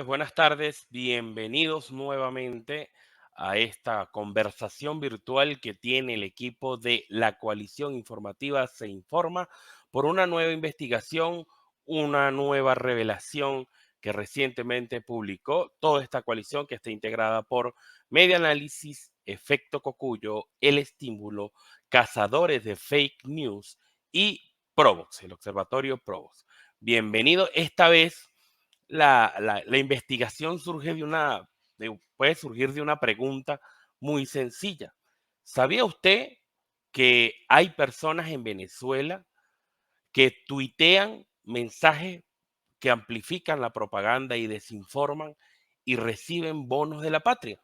buenas tardes. Bienvenidos nuevamente a esta conversación virtual que tiene el equipo de la coalición informativa Se Informa por una nueva investigación, una nueva revelación que recientemente publicó toda esta coalición que está integrada por Media Análisis, Efecto Cocuyo, El Estímulo, Cazadores de Fake News y Provox, el Observatorio Provox. Bienvenido esta vez la investigación surge puede surgir de una pregunta muy sencilla. ¿Sabía usted que hay personas en Venezuela que tuitean mensajes que amplifican la propaganda y desinforman y reciben bonos de la patria?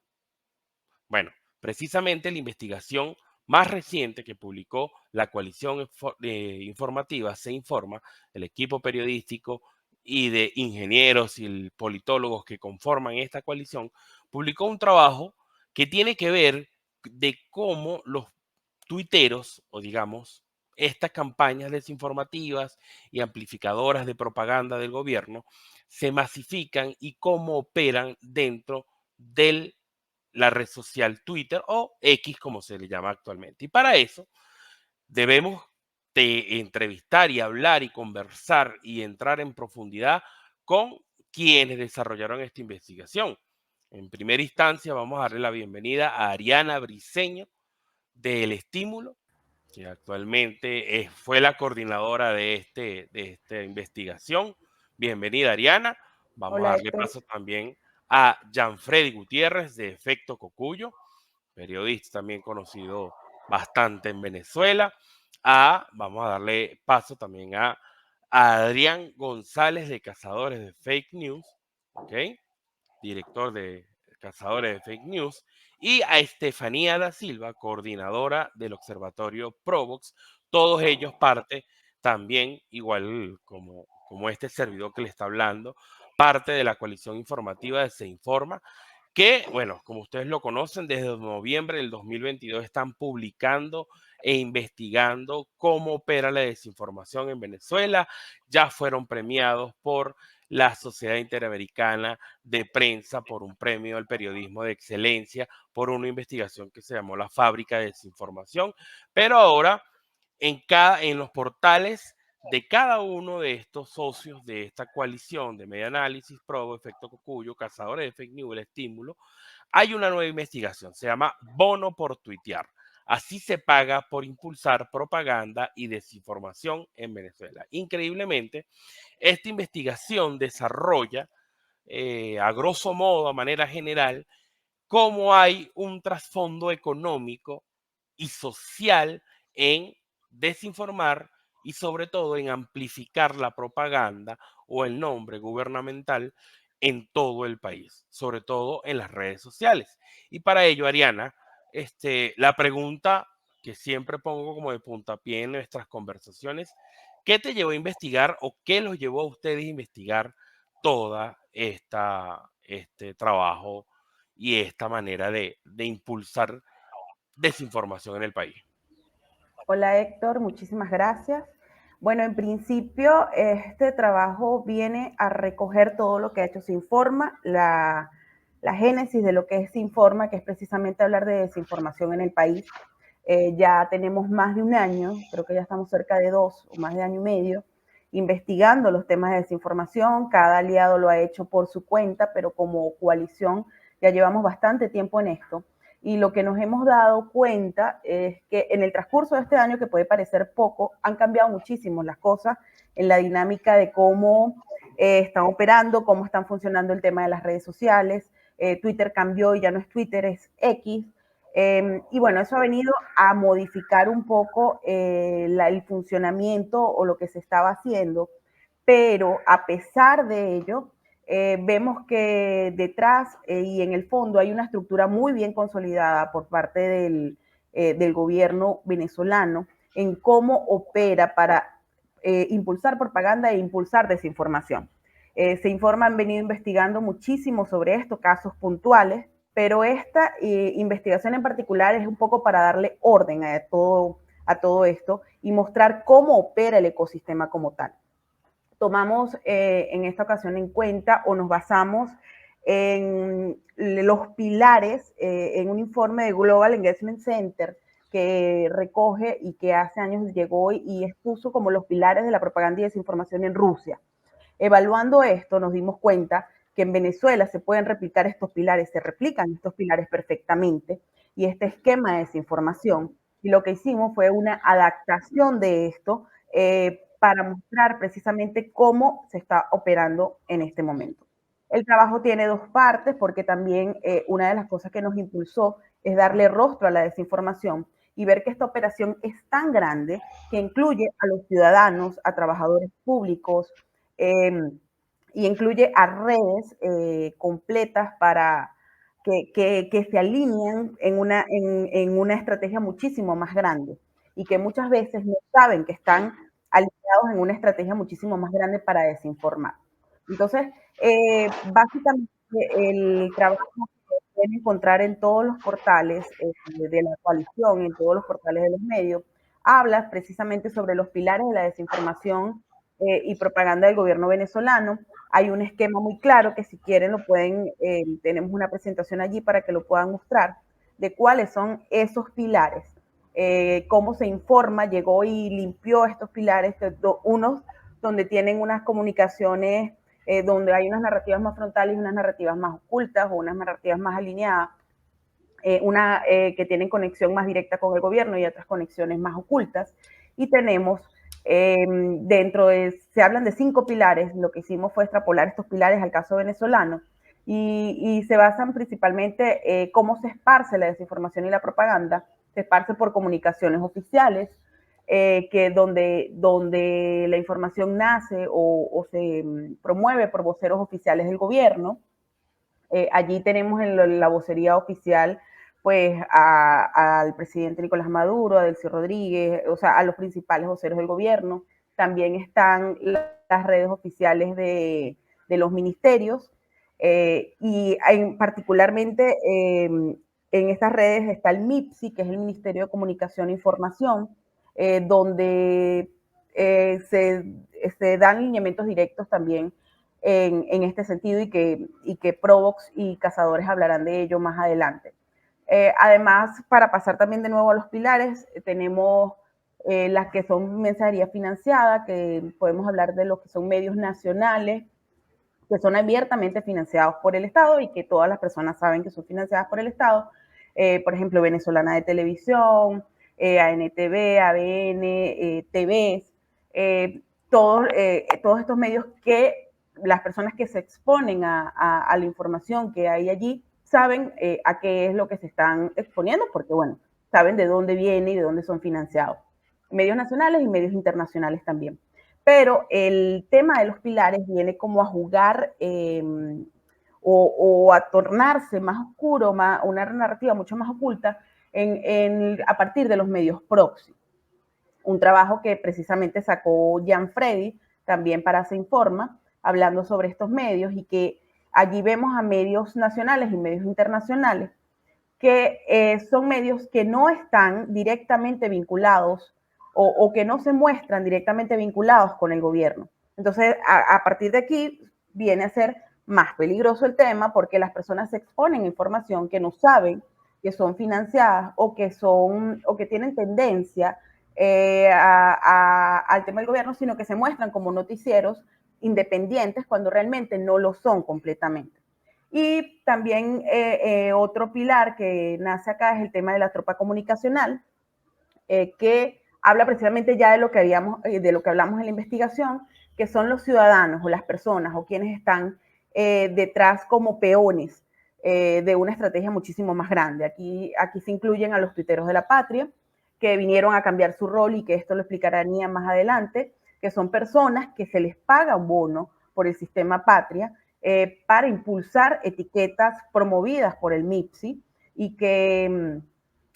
Bueno, precisamente la investigación más reciente que publicó la coalición informativa Se Informa, el equipo periodístico y de ingenieros y politólogos que conforman esta coalición, publicó un trabajo que tiene que ver de cómo los tuiteros, o digamos, estas campañas desinformativas y amplificadoras de propaganda del gobierno se masifican y cómo operan dentro de la red social Twitter o X como se le llama actualmente. Y para eso debemos de entrevistar y hablar y conversar y entrar en profundidad con quienes desarrollaron esta investigación. En primera instancia vamos a darle la bienvenida a Ariana Briceño del Estímulo, que actualmente fue la coordinadora de esta investigación. Bienvenida, Ariana. Vamos a Hola darle Héctor, paso también a Gianfredi Gutiérrez de Efecto Cocuyo, periodista también conocido bastante en Venezuela. Vamos a darle paso también a Adrián González de Cazadores de Fake News, ¿ok? Director de Cazadores de Fake News, y a Estefanía da Silva, coordinadora del Observatorio Provox, todos ellos parte también, igual como este servidor que le está hablando, parte de la coalición informativa de Se Informa, que, bueno, como ustedes lo conocen, desde noviembre del 2022 están publicando e investigando cómo opera la desinformación en Venezuela. Ya fueron premiados por la Sociedad Interamericana de Prensa por un premio al periodismo de excelencia, por una investigación que se llamó La Fábrica de Desinformación. Pero ahora, en los portales de cada uno de estos socios de esta coalición de Media Análisis, Provo, Efecto Cocuyo, Cazadores de Fake News, El Estímulo, hay una nueva investigación, se llama Bono por tuitear. Así se paga por impulsar propaganda y desinformación en Venezuela. Increíblemente, esta investigación desarrolla, a grosso modo, a manera general, cómo hay un trasfondo económico y social en desinformar y sobre todo en amplificar la propaganda o el nombre gubernamental en todo el país, sobre todo en las redes sociales. Y para ello, Ariana, la pregunta que siempre pongo como de puntapié en nuestras conversaciones, ¿qué te llevó a investigar o qué los llevó a ustedes a investigar toda este trabajo y esta manera de impulsar desinformación en el país? hola Héctor, muchísimas gracias. Bueno, en principio este trabajo viene a recoger todo lo que ha hecho Se Informa, la génesis de lo que es Se Informa, que es precisamente hablar de desinformación en el país. Ya tenemos más de un año, creo que ya estamos cerca de 2 o más de año y medio, investigando los temas de desinformación. Cada aliado lo ha hecho por su cuenta, pero como coalición ya llevamos bastante tiempo en esto. Y lo que nos hemos dado cuenta es que en el transcurso de este año, que puede parecer poco, han cambiado muchísimo las cosas en la dinámica de cómo están operando, cómo están funcionando el tema de las redes sociales. Twitter cambió y ya no es Twitter, es X. Y bueno, eso ha venido a modificar un poco el funcionamiento o lo que se estaba haciendo, pero a pesar de ello, vemos que detrás y en el fondo hay una estructura muy bien consolidada por parte del gobierno venezolano en cómo opera para impulsar propaganda e impulsar desinformación. Se Informa han venido investigando muchísimo sobre esto, casos puntuales, pero esta investigación en particular es un poco para darle orden a todo esto y mostrar cómo opera el ecosistema como tal. tomamos en esta ocasión en cuenta o nos basamos en los pilares, en un informe de Global Engagement Center que recoge y que hace años llegó y expuso como los pilares de la propaganda y desinformación en Rusia. Evaluando esto, nos dimos cuenta que en Venezuela se pueden replicar estos pilares, se replican estos pilares perfectamente, y este esquema de desinformación. Y lo que hicimos fue una adaptación de esto para mostrar precisamente cómo se está operando en este momento. El trabajo tiene dos partes porque también una de las cosas que nos impulsó es darle rostro a la desinformación y ver que esta operación es tan grande que incluye a los ciudadanos, a trabajadores públicos, y incluye a redes completas para que se alinean en una estrategia muchísimo más grande y que muchas veces no saben que están alineados en una estrategia muchísimo más grande para desinformar. Entonces, básicamente el trabajo que pueden encontrar en todos los portales de la coalición, en todos los portales de los medios, habla precisamente sobre los pilares de la desinformación y propaganda del gobierno venezolano. Hay un esquema muy claro que si quieren lo pueden, tenemos una presentación allí para que lo puedan mostrar, de cuáles son esos pilares, cómo se informa, llegó y limpió estos pilares, unos donde tienen unas comunicaciones, donde hay unas narrativas más frontales y unas narrativas más ocultas o unas narrativas más alineadas, una que tienen conexión más directa con el gobierno y otras conexiones más ocultas. Y tenemos dentro de, se hablan de 5 pilares, lo que hicimos fue extrapolar estos pilares al caso venezolano y se basan principalmente cómo se esparce la desinformación y la propaganda. Se esparce por comunicaciones oficiales, que donde la información nace o se promueve por voceros oficiales del gobierno. Allí tenemos en la vocería oficial pues al presidente Nicolás Maduro, a Delcy Rodríguez, o sea, a los principales voceros del gobierno. También están las redes oficiales de los ministerios y particularmente en estas redes está el MIPSI, que es el Ministerio de Comunicación e Información, donde se dan lineamientos directos también en este sentido y que Provox y Cazadores hablarán de ello más adelante. Además, para pasar también de nuevo a los pilares, tenemos las que son mensajería financiada, que podemos hablar de los que son medios nacionales, que son abiertamente financiados por el Estado y que todas las personas saben que son financiadas por el Estado. Por ejemplo, Venezolana de Televisión, ANTV, ABN, TVs, todos estos medios que las personas que se exponen a la información que hay allí saben a qué es lo que se están exponiendo, porque bueno, saben de dónde viene y de dónde son financiados. Medios nacionales y medios internacionales también. Pero el tema de los pilares viene como a jugar o a tornarse más oscuro, una narrativa mucho más oculta a partir de los medios proxy. Un trabajo que precisamente sacó Gianfredi también para Se Informa, hablando sobre estos medios y que allí vemos a medios nacionales y medios internacionales que son medios que no están directamente vinculados o que no se muestran directamente vinculados con el gobierno. Entonces, a partir de aquí viene a ser más peligroso el tema porque las personas se exponen a información que no saben que son financiadas o que tienen tendencia al tema del gobierno, sino que se muestran como noticieros independientes cuando realmente no lo son completamente. Y también otro pilar que nace acá es el tema de la tropa comunicacional, que habla precisamente ya de lo que hablamos en la investigación, que son los ciudadanos o las personas o quienes están detrás como peones de una estrategia muchísimo más grande. Aquí se incluyen a los tuiteros de la patria, que vinieron a cambiar su rol y que esto lo explicará Nia más adelante, que son personas que se les paga un bono por el sistema patria para impulsar etiquetas promovidas por el MIPSI y que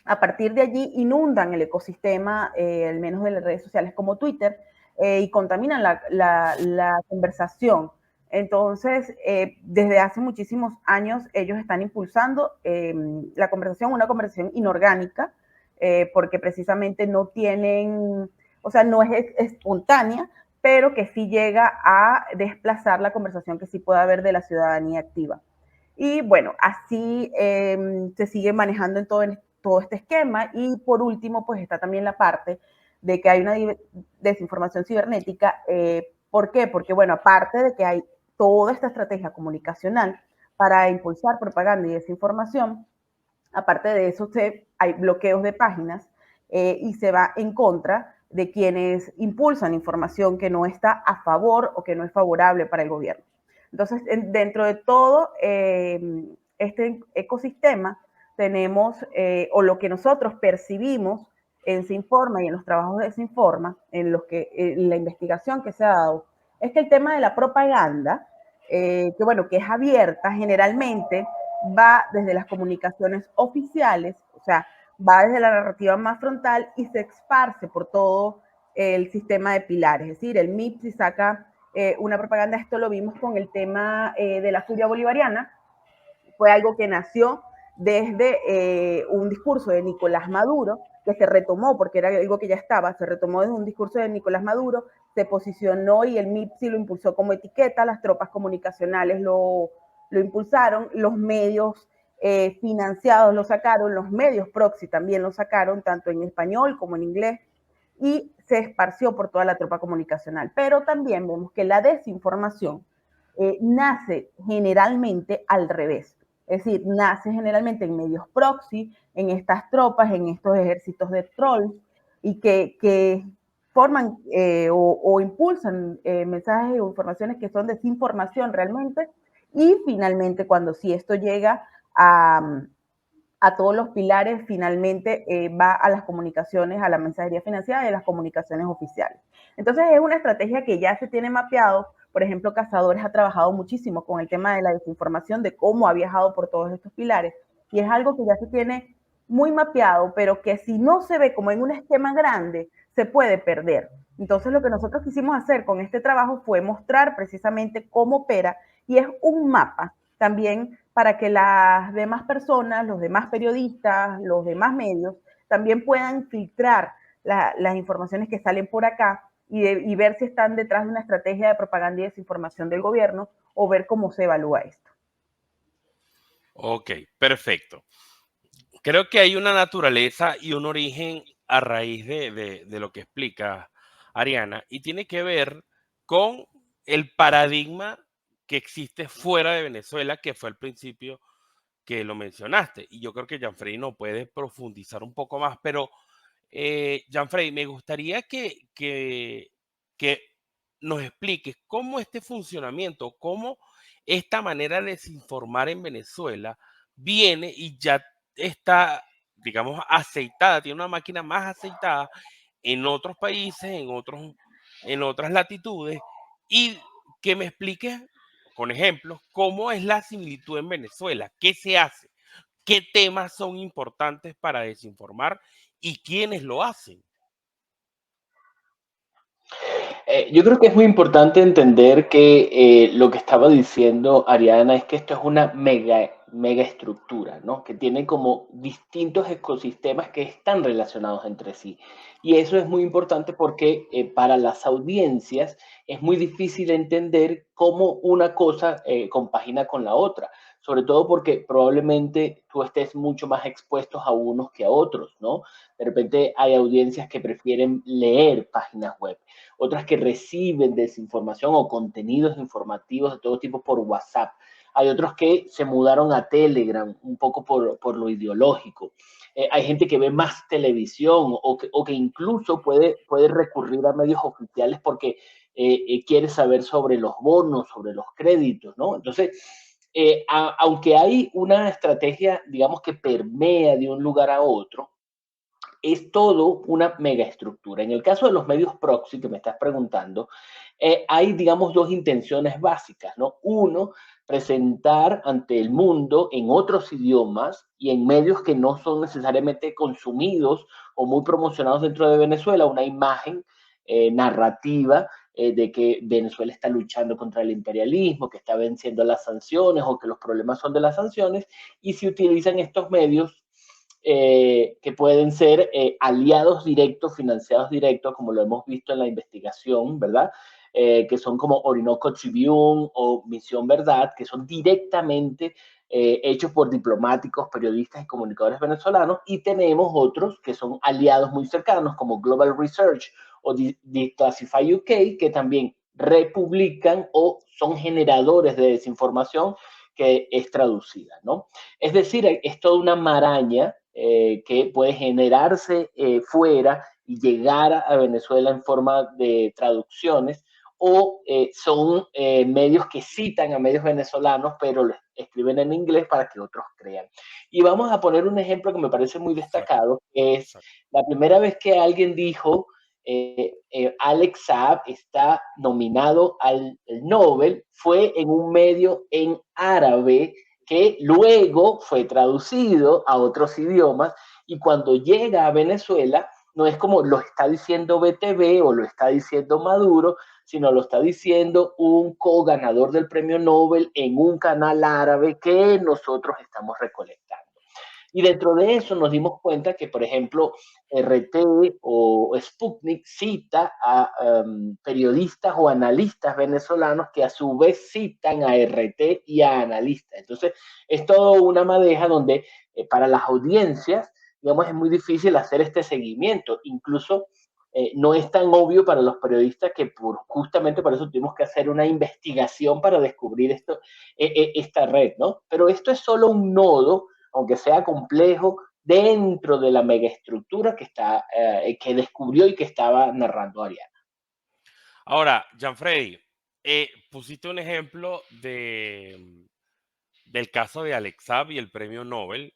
a partir de allí inundan el ecosistema, al menos de las redes sociales como Twitter, y contaminan la conversación. Entonces, desde hace muchísimos años ellos están impulsando la conversación, una conversación inorgánica, porque precisamente no tienen, o sea, no es espontánea, pero que sí llega a desplazar la conversación que sí puede haber de la ciudadanía activa. Y bueno, así se sigue manejando en todo este esquema. Y por último, pues está también la parte de que hay una desinformación cibernética. ¿Por qué? Porque, bueno, aparte de que hay toda esta estrategia comunicacional para impulsar propaganda y desinformación, aparte de eso, hay bloqueos de páginas y se va en contra de quienes impulsan información que no está a favor o que no es favorable para el gobierno. Entonces, dentro de todo este ecosistema, tenemos, o lo que nosotros percibimos en Sinforma y en los trabajos de Sinforma, en la investigación que se ha dado, es que el tema de la propaganda, que bueno, que es abierta, generalmente va desde las comunicaciones oficiales, o sea, va desde la narrativa más frontal y se esparce por todo el sistema de pilares. Es decir, el MIP si saca una propaganda, esto lo vimos con el tema de la furia bolivariana, fue algo que nació desde un discurso de Nicolás Maduro, que se retomó, porque era algo que ya estaba, se retomó desde un discurso de Nicolás Maduro, se posicionó y el MIPSI lo impulsó como etiqueta, las tropas comunicacionales lo impulsaron, los medios financiados lo sacaron, los medios proxy también lo sacaron, tanto en español como en inglés, y se esparció por toda la tropa comunicacional. Pero también vemos que la desinformación nace generalmente al revés. Es decir, nace generalmente en medios proxy, en estas tropas, en estos ejércitos de trolls, y que forman o impulsan mensajes o informaciones que son desinformación realmente, y finalmente cuando sí esto llega a todos los pilares, finalmente va a las comunicaciones, a la mensajería financiera y a las comunicaciones oficiales. Entonces es una estrategia que ya se tiene mapeado. Por ejemplo, Cazadores ha trabajado muchísimo con el tema de la desinformación, de cómo ha viajado por todos estos pilares, y es algo que ya se tiene muy mapeado, pero que si no se ve como en un esquema grande, se puede perder. Entonces lo que nosotros quisimos hacer con este trabajo fue mostrar precisamente cómo opera, y es un mapa también para que las demás personas, los demás periodistas, los demás medios, también puedan filtrar las informaciones que salen por acá y ver si están detrás de una estrategia de propaganda y desinformación del gobierno, o ver cómo se evalúa esto. Ok, perfecto. Creo que hay una naturaleza y un origen a raíz de lo que explica Ariana, y tiene que ver con el paradigma que existe fuera de Venezuela, que fue al principio que lo mencionaste. Y yo creo que Gianfrey no puede profundizar un poco más, pero Gianfrey, me gustaría que nos expliques cómo este funcionamiento, cómo esta manera de desinformar en Venezuela viene y ya está, digamos, aceitada, tiene una máquina más aceitada en otros países, en otras latitudes, y que me expliques con ejemplos cómo es la similitud en Venezuela, qué se hace, qué temas son importantes para desinformar y quiénes lo hacen. Yo creo que es muy importante entender que lo que estaba diciendo Ariana es que esto es una mega estructura, ¿no? Que tiene como distintos ecosistemas que están relacionados entre sí. Y eso es muy importante porque para las audiencias es muy difícil entender cómo una cosa compagina con la otra, sobre todo porque probablemente tú estés mucho más expuestos a unos que a otros, ¿no? De repente hay audiencias que prefieren leer páginas web, otras que reciben desinformación o contenidos informativos de todo tipo por WhatsApp. Hay otros que se mudaron a Telegram un poco por lo ideológico. Hay gente que ve más televisión o que incluso puede recurrir a medios oficiales porque quiere saber sobre los bonos, sobre los créditos, ¿no? Entonces, aunque hay una estrategia, digamos, que permea de un lugar a otro, es todo una megaestructura. En el caso de los medios proxy que me estás preguntando, hay, digamos, dos intenciones básicas, ¿no? Uno, presentar ante el mundo en otros idiomas y en medios que no son necesariamente consumidos o muy promocionados dentro de Venezuela, una imagen narrativa de que Venezuela está luchando contra el imperialismo, que está venciendo las sanciones o que los problemas son de las sanciones, y se utilizan estos medios que pueden ser aliados directos, financiados directos, como lo hemos visto en la investigación, ¿verdad? Que son como Orinoco Tribune o Misión Verdad, que son directamente hechos por diplomáticos, periodistas y comunicadores venezolanos, y tenemos otros que son aliados muy cercanos, como Global Research o Declassify UK, que también republican o son generadores de desinformación que es traducida, ¿no? Es decir, es toda una maraña que puede generarse fuera y llegar a Venezuela en forma de traducciones, o son medios que citan a medios venezolanos, pero lo escriben en inglés para que otros crean. Y vamos a poner un ejemplo que me parece muy Exacto, destacado, que es exacto. la primera vez que alguien dijo Alex Saab está nominado al Nobel, fue en un medio en árabe que luego fue traducido a otros idiomas, y cuando llega a Venezuela no es como lo está diciendo BTV o lo está diciendo Maduro, sino lo está diciendo un co-ganador del premio Nobel en un canal árabe que nosotros estamos recolectando. Y dentro de eso nos dimos cuenta que, por ejemplo, RT o Sputnik cita a periodistas o analistas venezolanos que a su vez citan a RT y a analistas. Entonces, es todo una madeja donde para las audiencias, digamos, es muy difícil hacer este seguimiento. Incluso no es tan obvio para los periodistas, que justamente por eso tuvimos que hacer una investigación para descubrir esta red, ¿no? Pero esto es solo un nodo, aunque sea complejo, dentro de la megaestructura que descubrió y que estaba narrando Ariana. Ahora, Gianfredi, pusiste un ejemplo del caso de Alex Saab y el premio Nobel,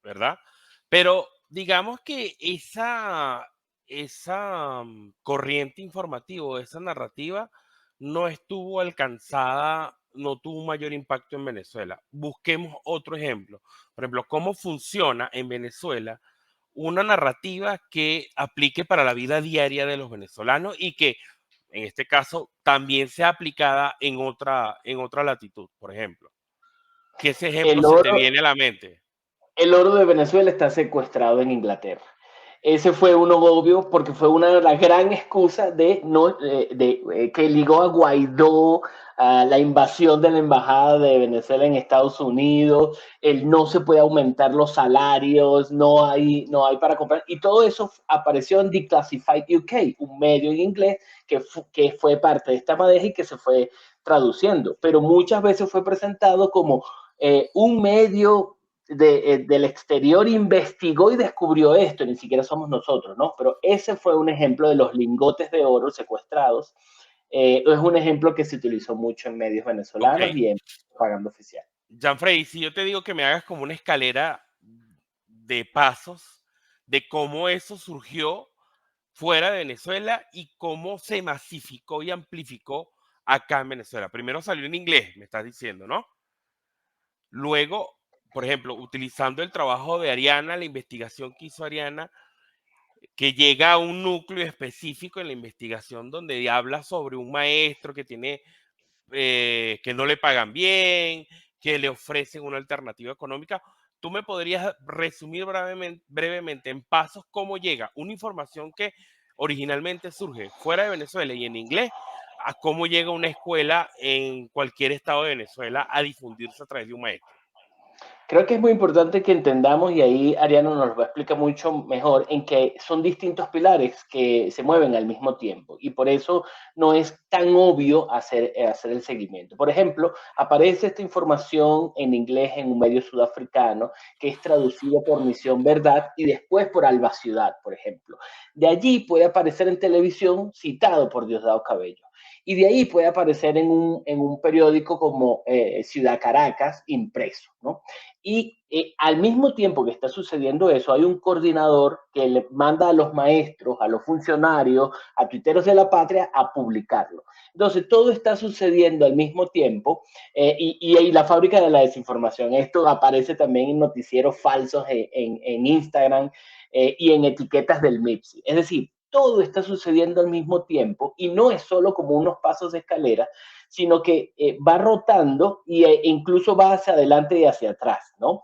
¿verdad? Pero digamos que esa corriente informativa, esa narrativa, no estuvo alcanzada, no tuvo un mayor impacto en Venezuela. Busquemos otro ejemplo. Por ejemplo, ¿cómo funciona en Venezuela una narrativa que aplique para la vida diaria de los venezolanos y que, en este caso, también sea aplicada en otra latitud, por ejemplo? ¿Qué ese ejemplo El se te oro, viene a la mente? el oro de Venezuela está secuestrado en Inglaterra. Ese fue uno obvio porque fue una de las gran excusas que ligó a Guaidó a la invasión de la embajada de Venezuela en Estados Unidos. El no se puede aumentar los salarios, no hay para comprar, y todo eso apareció en Declassified UK, un medio en inglés que fue parte de esta madeja y que se fue traduciendo, pero muchas veces fue presentado como un medio del exterior investigó y descubrió esto, ni siquiera somos nosotros, ¿no? Pero ese fue un ejemplo de los lingotes de oro secuestrados. Es un ejemplo que se utilizó mucho en medios Ok, venezolanos y en propaganda oficial. Janfrey, si yo te digo que me hagas como una escalera de pasos de cómo eso surgió fuera de Venezuela y cómo se masificó y amplificó acá en Venezuela. Primero salió en inglés, me estás diciendo, ¿no? Luego, por ejemplo, utilizando el trabajo de Ariana, la investigación que hizo Ariana, que llega a un núcleo específico en la investigación donde habla sobre un maestro que tiene que no le pagan bien, que le ofrecen una alternativa económica. ¿Tú me podrías resumir brevemente en pasos cómo llega una información que originalmente surge fuera de Venezuela y en inglés, a cómo llega una escuela en cualquier estado de Venezuela a difundirse a través de un maestro? Creo que es muy importante que entendamos, y ahí Ariano nos lo explica mucho mejor, en que son distintos pilares que se mueven al mismo tiempo, y por eso no es tan obvio hacer el seguimiento. Por ejemplo, aparece esta información en inglés en un medio sudafricano que es traducido por Misión Verdad y después por Alba Ciudad, por ejemplo. De allí puede aparecer en televisión citado por Diosdado Cabello. Y de ahí puede aparecer en un periódico como Ciudad Caracas, impreso, ¿no? Y al mismo tiempo que está sucediendo eso, hay un coordinador que le manda a los maestros, a los funcionarios, a tuiteros de la patria a publicarlo. Entonces, todo está sucediendo al mismo tiempo, y la fábrica de la desinformación. Esto aparece también en noticieros falsos en Instagram y en etiquetas del MIPSI. Es decir, todo está sucediendo al mismo tiempo y no es solo como unos pasos de escalera, sino que va rotando e incluso va hacia adelante y hacia atrás, ¿no?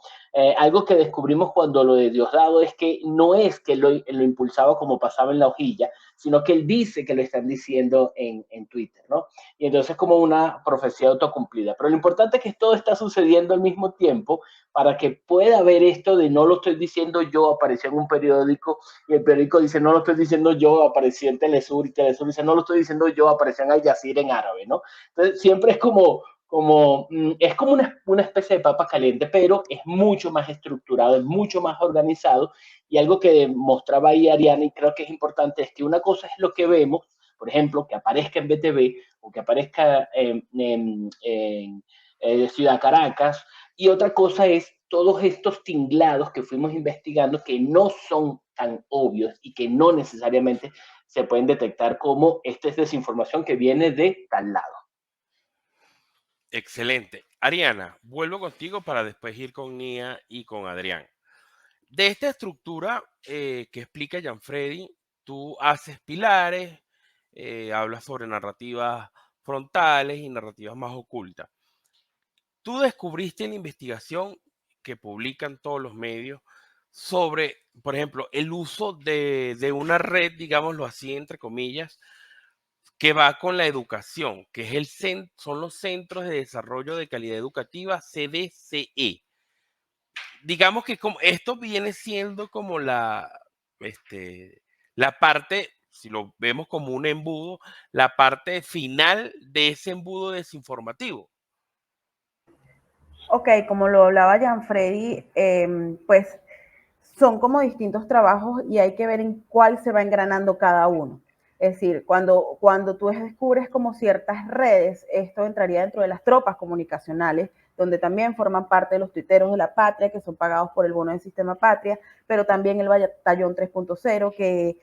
Algo que descubrimos cuando lo de Diosdado es que no es que lo impulsaba como pasaba en la hojilla, sino que él dice que lo están diciendo en Twitter, ¿no? Y entonces es como una profecía autocumplida. Pero lo importante es que todo está sucediendo al mismo tiempo para que pueda haber esto de no lo estoy diciendo yo, apareció en un periódico y el periódico dice no lo estoy diciendo yo, apareció en Telesur y Telesur dice no lo estoy diciendo yo, apareció en Al Jazeera en árabe, ¿no? Entonces siempre es como es como una especie de papa caliente, pero es mucho más estructurado, es mucho más organizado. Y algo que mostraba ahí Ariana, y creo que es importante, es que una cosa es lo que vemos, por ejemplo, que aparezca en BTV o que aparezca en Ciudad Caracas, y otra cosa es todos estos tinglados que fuimos investigando que no son tan obvios y que no necesariamente se pueden detectar como esta es desinformación que viene de tal lado. Excelente. Ariana, vuelvo contigo para después ir con Nia y con Adrián. De esta estructura que explica Gianfredi, tú haces pilares, hablas sobre narrativas frontales y narrativas más ocultas. Tú descubriste en la investigación que publican todos los medios sobre, por ejemplo, el uso de una red, digámoslo así, entre comillas, que va con la educación, que es son los Centros de Desarrollo de Calidad Educativa, CDCE. Digamos que como esto viene siendo como la parte, si lo vemos como un embudo, la parte final de ese embudo desinformativo. Ok, como lo hablaba Gianfredi, pues son como distintos trabajos y hay que ver en cuál se va engranando cada uno. Es decir, cuando tú descubres como ciertas redes, esto entraría dentro de las tropas comunicacionales, donde también forman parte de los tuiteros de la patria, que son pagados por el bono del sistema patria, pero también el batallón 3.0, que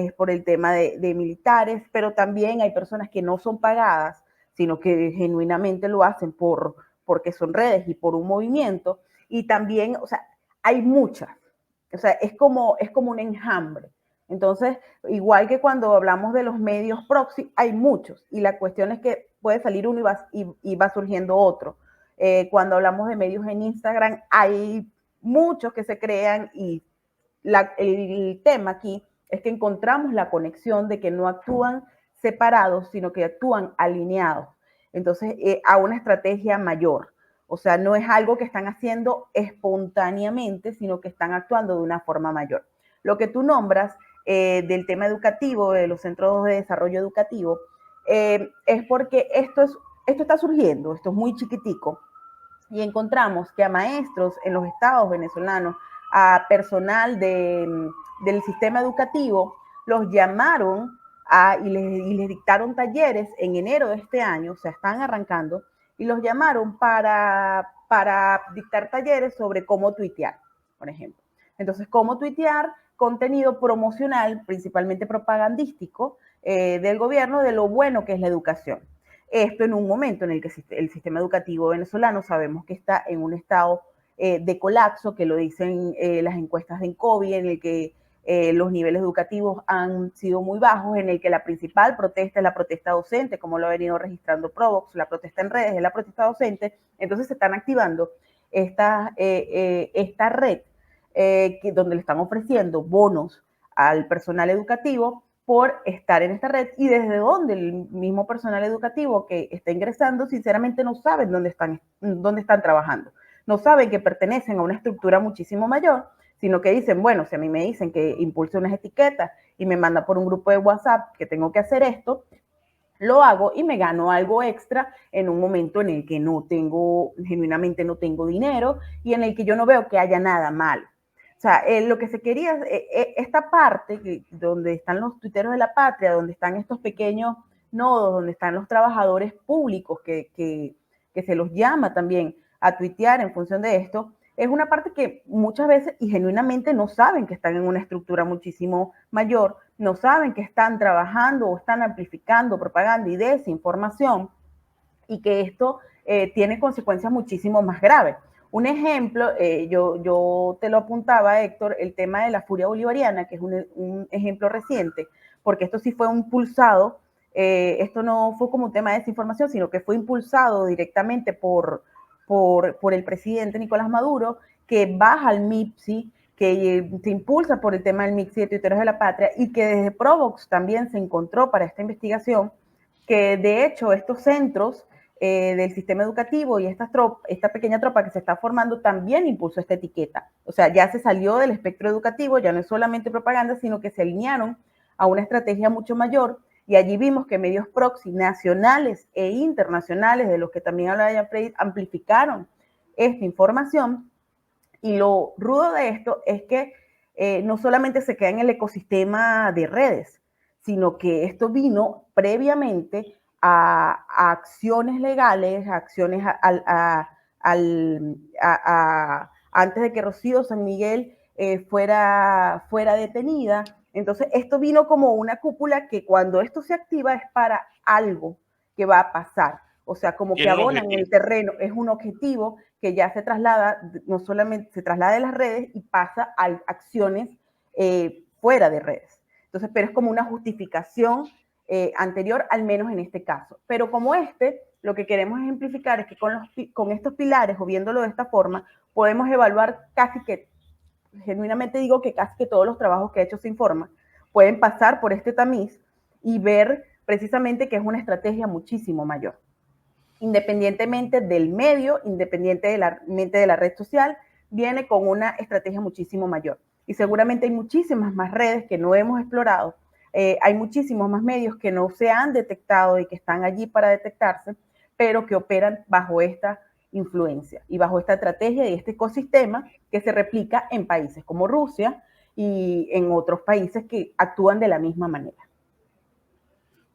es por el tema de militares, pero también hay personas que no son pagadas, sino que genuinamente lo hacen porque son redes y por un movimiento. Y también, o sea, hay muchas. O sea, es como un enjambre. Entonces, igual que cuando hablamos de los medios proxy, hay muchos. Y la cuestión es que puede salir uno y va surgiendo otro. Cuando hablamos de medios en Instagram, hay muchos que se crean y el tema aquí es que encontramos la conexión de que no actúan separados, sino que actúan alineados. Entonces, a una estrategia mayor. O sea, no es algo que están haciendo espontáneamente, sino que están actuando de una forma mayor. Lo que tú nombras del tema educativo, de los centros de desarrollo educativo, es porque esto está surgiendo, esto es muy chiquitico, y encontramos que a maestros en los estados venezolanos, a personal del sistema educativo, los llamaron y les dictaron talleres en enero de este año, o sea, están arrancando, y los llamaron para dictar talleres sobre cómo tuitear, por ejemplo. Entonces, cómo tuitear contenido promocional, principalmente propagandístico, del gobierno, de lo bueno que es la educación. Esto en un momento en el que el sistema educativo venezolano sabemos que está en un estado de colapso, que lo dicen las encuestas de Incovi, en el que los niveles educativos han sido muy bajos, en el que la principal protesta es la protesta docente, como lo ha venido registrando Provox, la protesta en redes es la protesta docente. Entonces se están activando esta red donde le están ofreciendo bonos al personal educativo por estar en esta red, y desde donde el mismo personal educativo que está ingresando sinceramente no saben dónde están trabajando, no saben que pertenecen a una estructura muchísimo mayor, sino que dicen, bueno, si a mí me dicen que impulse unas etiquetas y me manda por un grupo de WhatsApp que tengo que hacer esto, lo hago y me gano algo extra en un momento en el que genuinamente no tengo dinero y en el que yo no veo que haya nada malo. O sea, lo que se quería, esta parte donde están los tuiteros de la patria, donde están estos pequeños nodos, donde están los trabajadores públicos que se los llama también a tuitear en función de esto, es una parte que muchas veces y genuinamente no saben que están en una estructura muchísimo mayor, no saben que están trabajando o están amplificando propaganda y desinformación, y que esto tiene consecuencias muchísimo más graves. Un ejemplo, yo te lo apuntaba, Héctor, el tema de la furia bolivariana, que es un ejemplo reciente, porque esto sí fue impulsado, esto no fue como un tema de desinformación, sino que fue impulsado directamente por el presidente Nicolás Maduro, que baja al MIPSI, que se impulsa por el tema del MIPSI de Tuiteros de la Patria, y que desde Provox también se encontró para esta investigación que de hecho estos centros del sistema educativo y esta pequeña tropa que se está formando también impulsó esta etiqueta. O sea, ya se salió del espectro educativo, ya no es solamente propaganda, sino que se alinearon a una estrategia mucho mayor, y allí vimos que medios proxy nacionales e internacionales, de los que también hablaba Jan-Freddy, amplificaron esta información. Y lo rudo de esto es que no solamente se queda en el ecosistema de redes, sino que esto vino previamente a acciones legales, a acciones antes de que Rocío San Miguel fuera detenida. Entonces, esto vino como una cúpula que cuando esto se activa es para algo que va a pasar. O sea, como que abonan en el terreno, es un objetivo que ya se traslada, no solamente se traslada de las redes y pasa a acciones fuera de redes. Entonces, pero es como una justificación anterior, al menos en este caso. Pero como lo que queremos ejemplificar es que con estos pilares, o viéndolo de esta forma, podemos evaluar casi que, genuinamente digo que casi que todos los trabajos que ha hecho Sinforma pueden pasar por este tamiz y ver precisamente que es una estrategia muchísimo mayor. Independientemente del medio, independientemente de la red social, viene con una estrategia muchísimo mayor. Y seguramente hay muchísimas más redes que no hemos explorado, hay muchísimos más medios que no se han detectado y que están allí para detectarse, pero que operan bajo esta influencia y bajo esta estrategia y este ecosistema que se replica en países como Rusia y en otros países que actúan de la misma manera.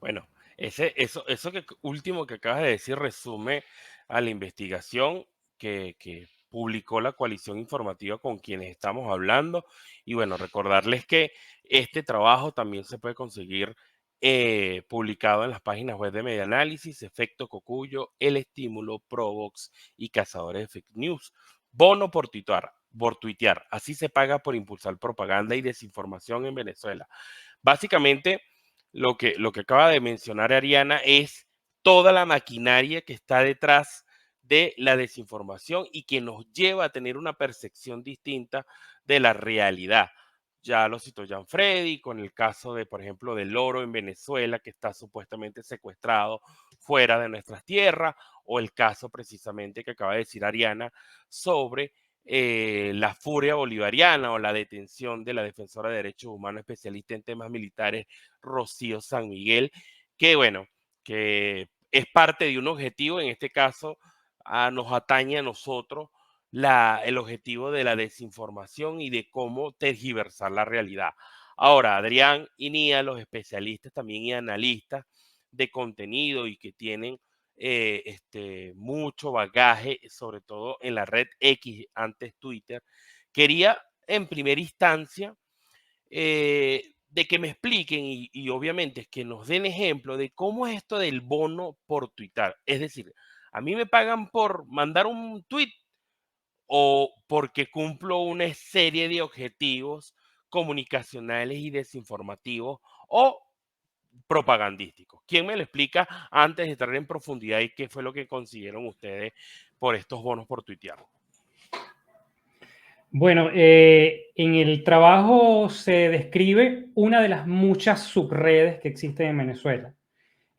Bueno, eso que último que acabas de decir resume a la investigación que publicó la coalición informativa con quienes estamos hablando. Y bueno, recordarles que este trabajo también se puede conseguir publicado en las páginas web de Medianálisis, Efecto Cocuyo, El Estímulo, Provox y Cazadores de Fake News. Bono por tuitear. Así se paga por impulsar propaganda y desinformación en Venezuela. Básicamente, lo que acaba de mencionar Ariana es toda la maquinaria que está detrás de la desinformación y que nos lleva a tener una percepción distinta de la realidad. Ya lo citó Jan-Freddy con el caso de, por ejemplo, del oro en Venezuela que está supuestamente secuestrado fuera de nuestras tierras, o el caso precisamente que acaba de decir Ariana sobre la furia bolivariana o la detención de la defensora de derechos humanos especialista en temas militares, Rocío San Miguel, que bueno, que es parte de un objetivo, en este caso nos atañe a nosotros el objetivo de la desinformación y de cómo tergiversar la realidad. Ahora, Adrián y Nia, los especialistas también y analistas de contenido y que tienen mucho bagaje, sobre todo en la red X, antes Twitter, quería en primera instancia de que me expliquen y obviamente que nos den ejemplo de cómo es esto del bono por tuitar. Es decir, a mí me pagan por mandar un tweet o porque cumplo una serie de objetivos comunicacionales y desinformativos o propagandísticos. ¿Quién me lo explica antes de entrar en profundidad y qué fue lo que consiguieron ustedes por estos bonos por tuitear? Bueno, en el trabajo se describe una de las muchas subredes que existen en Venezuela.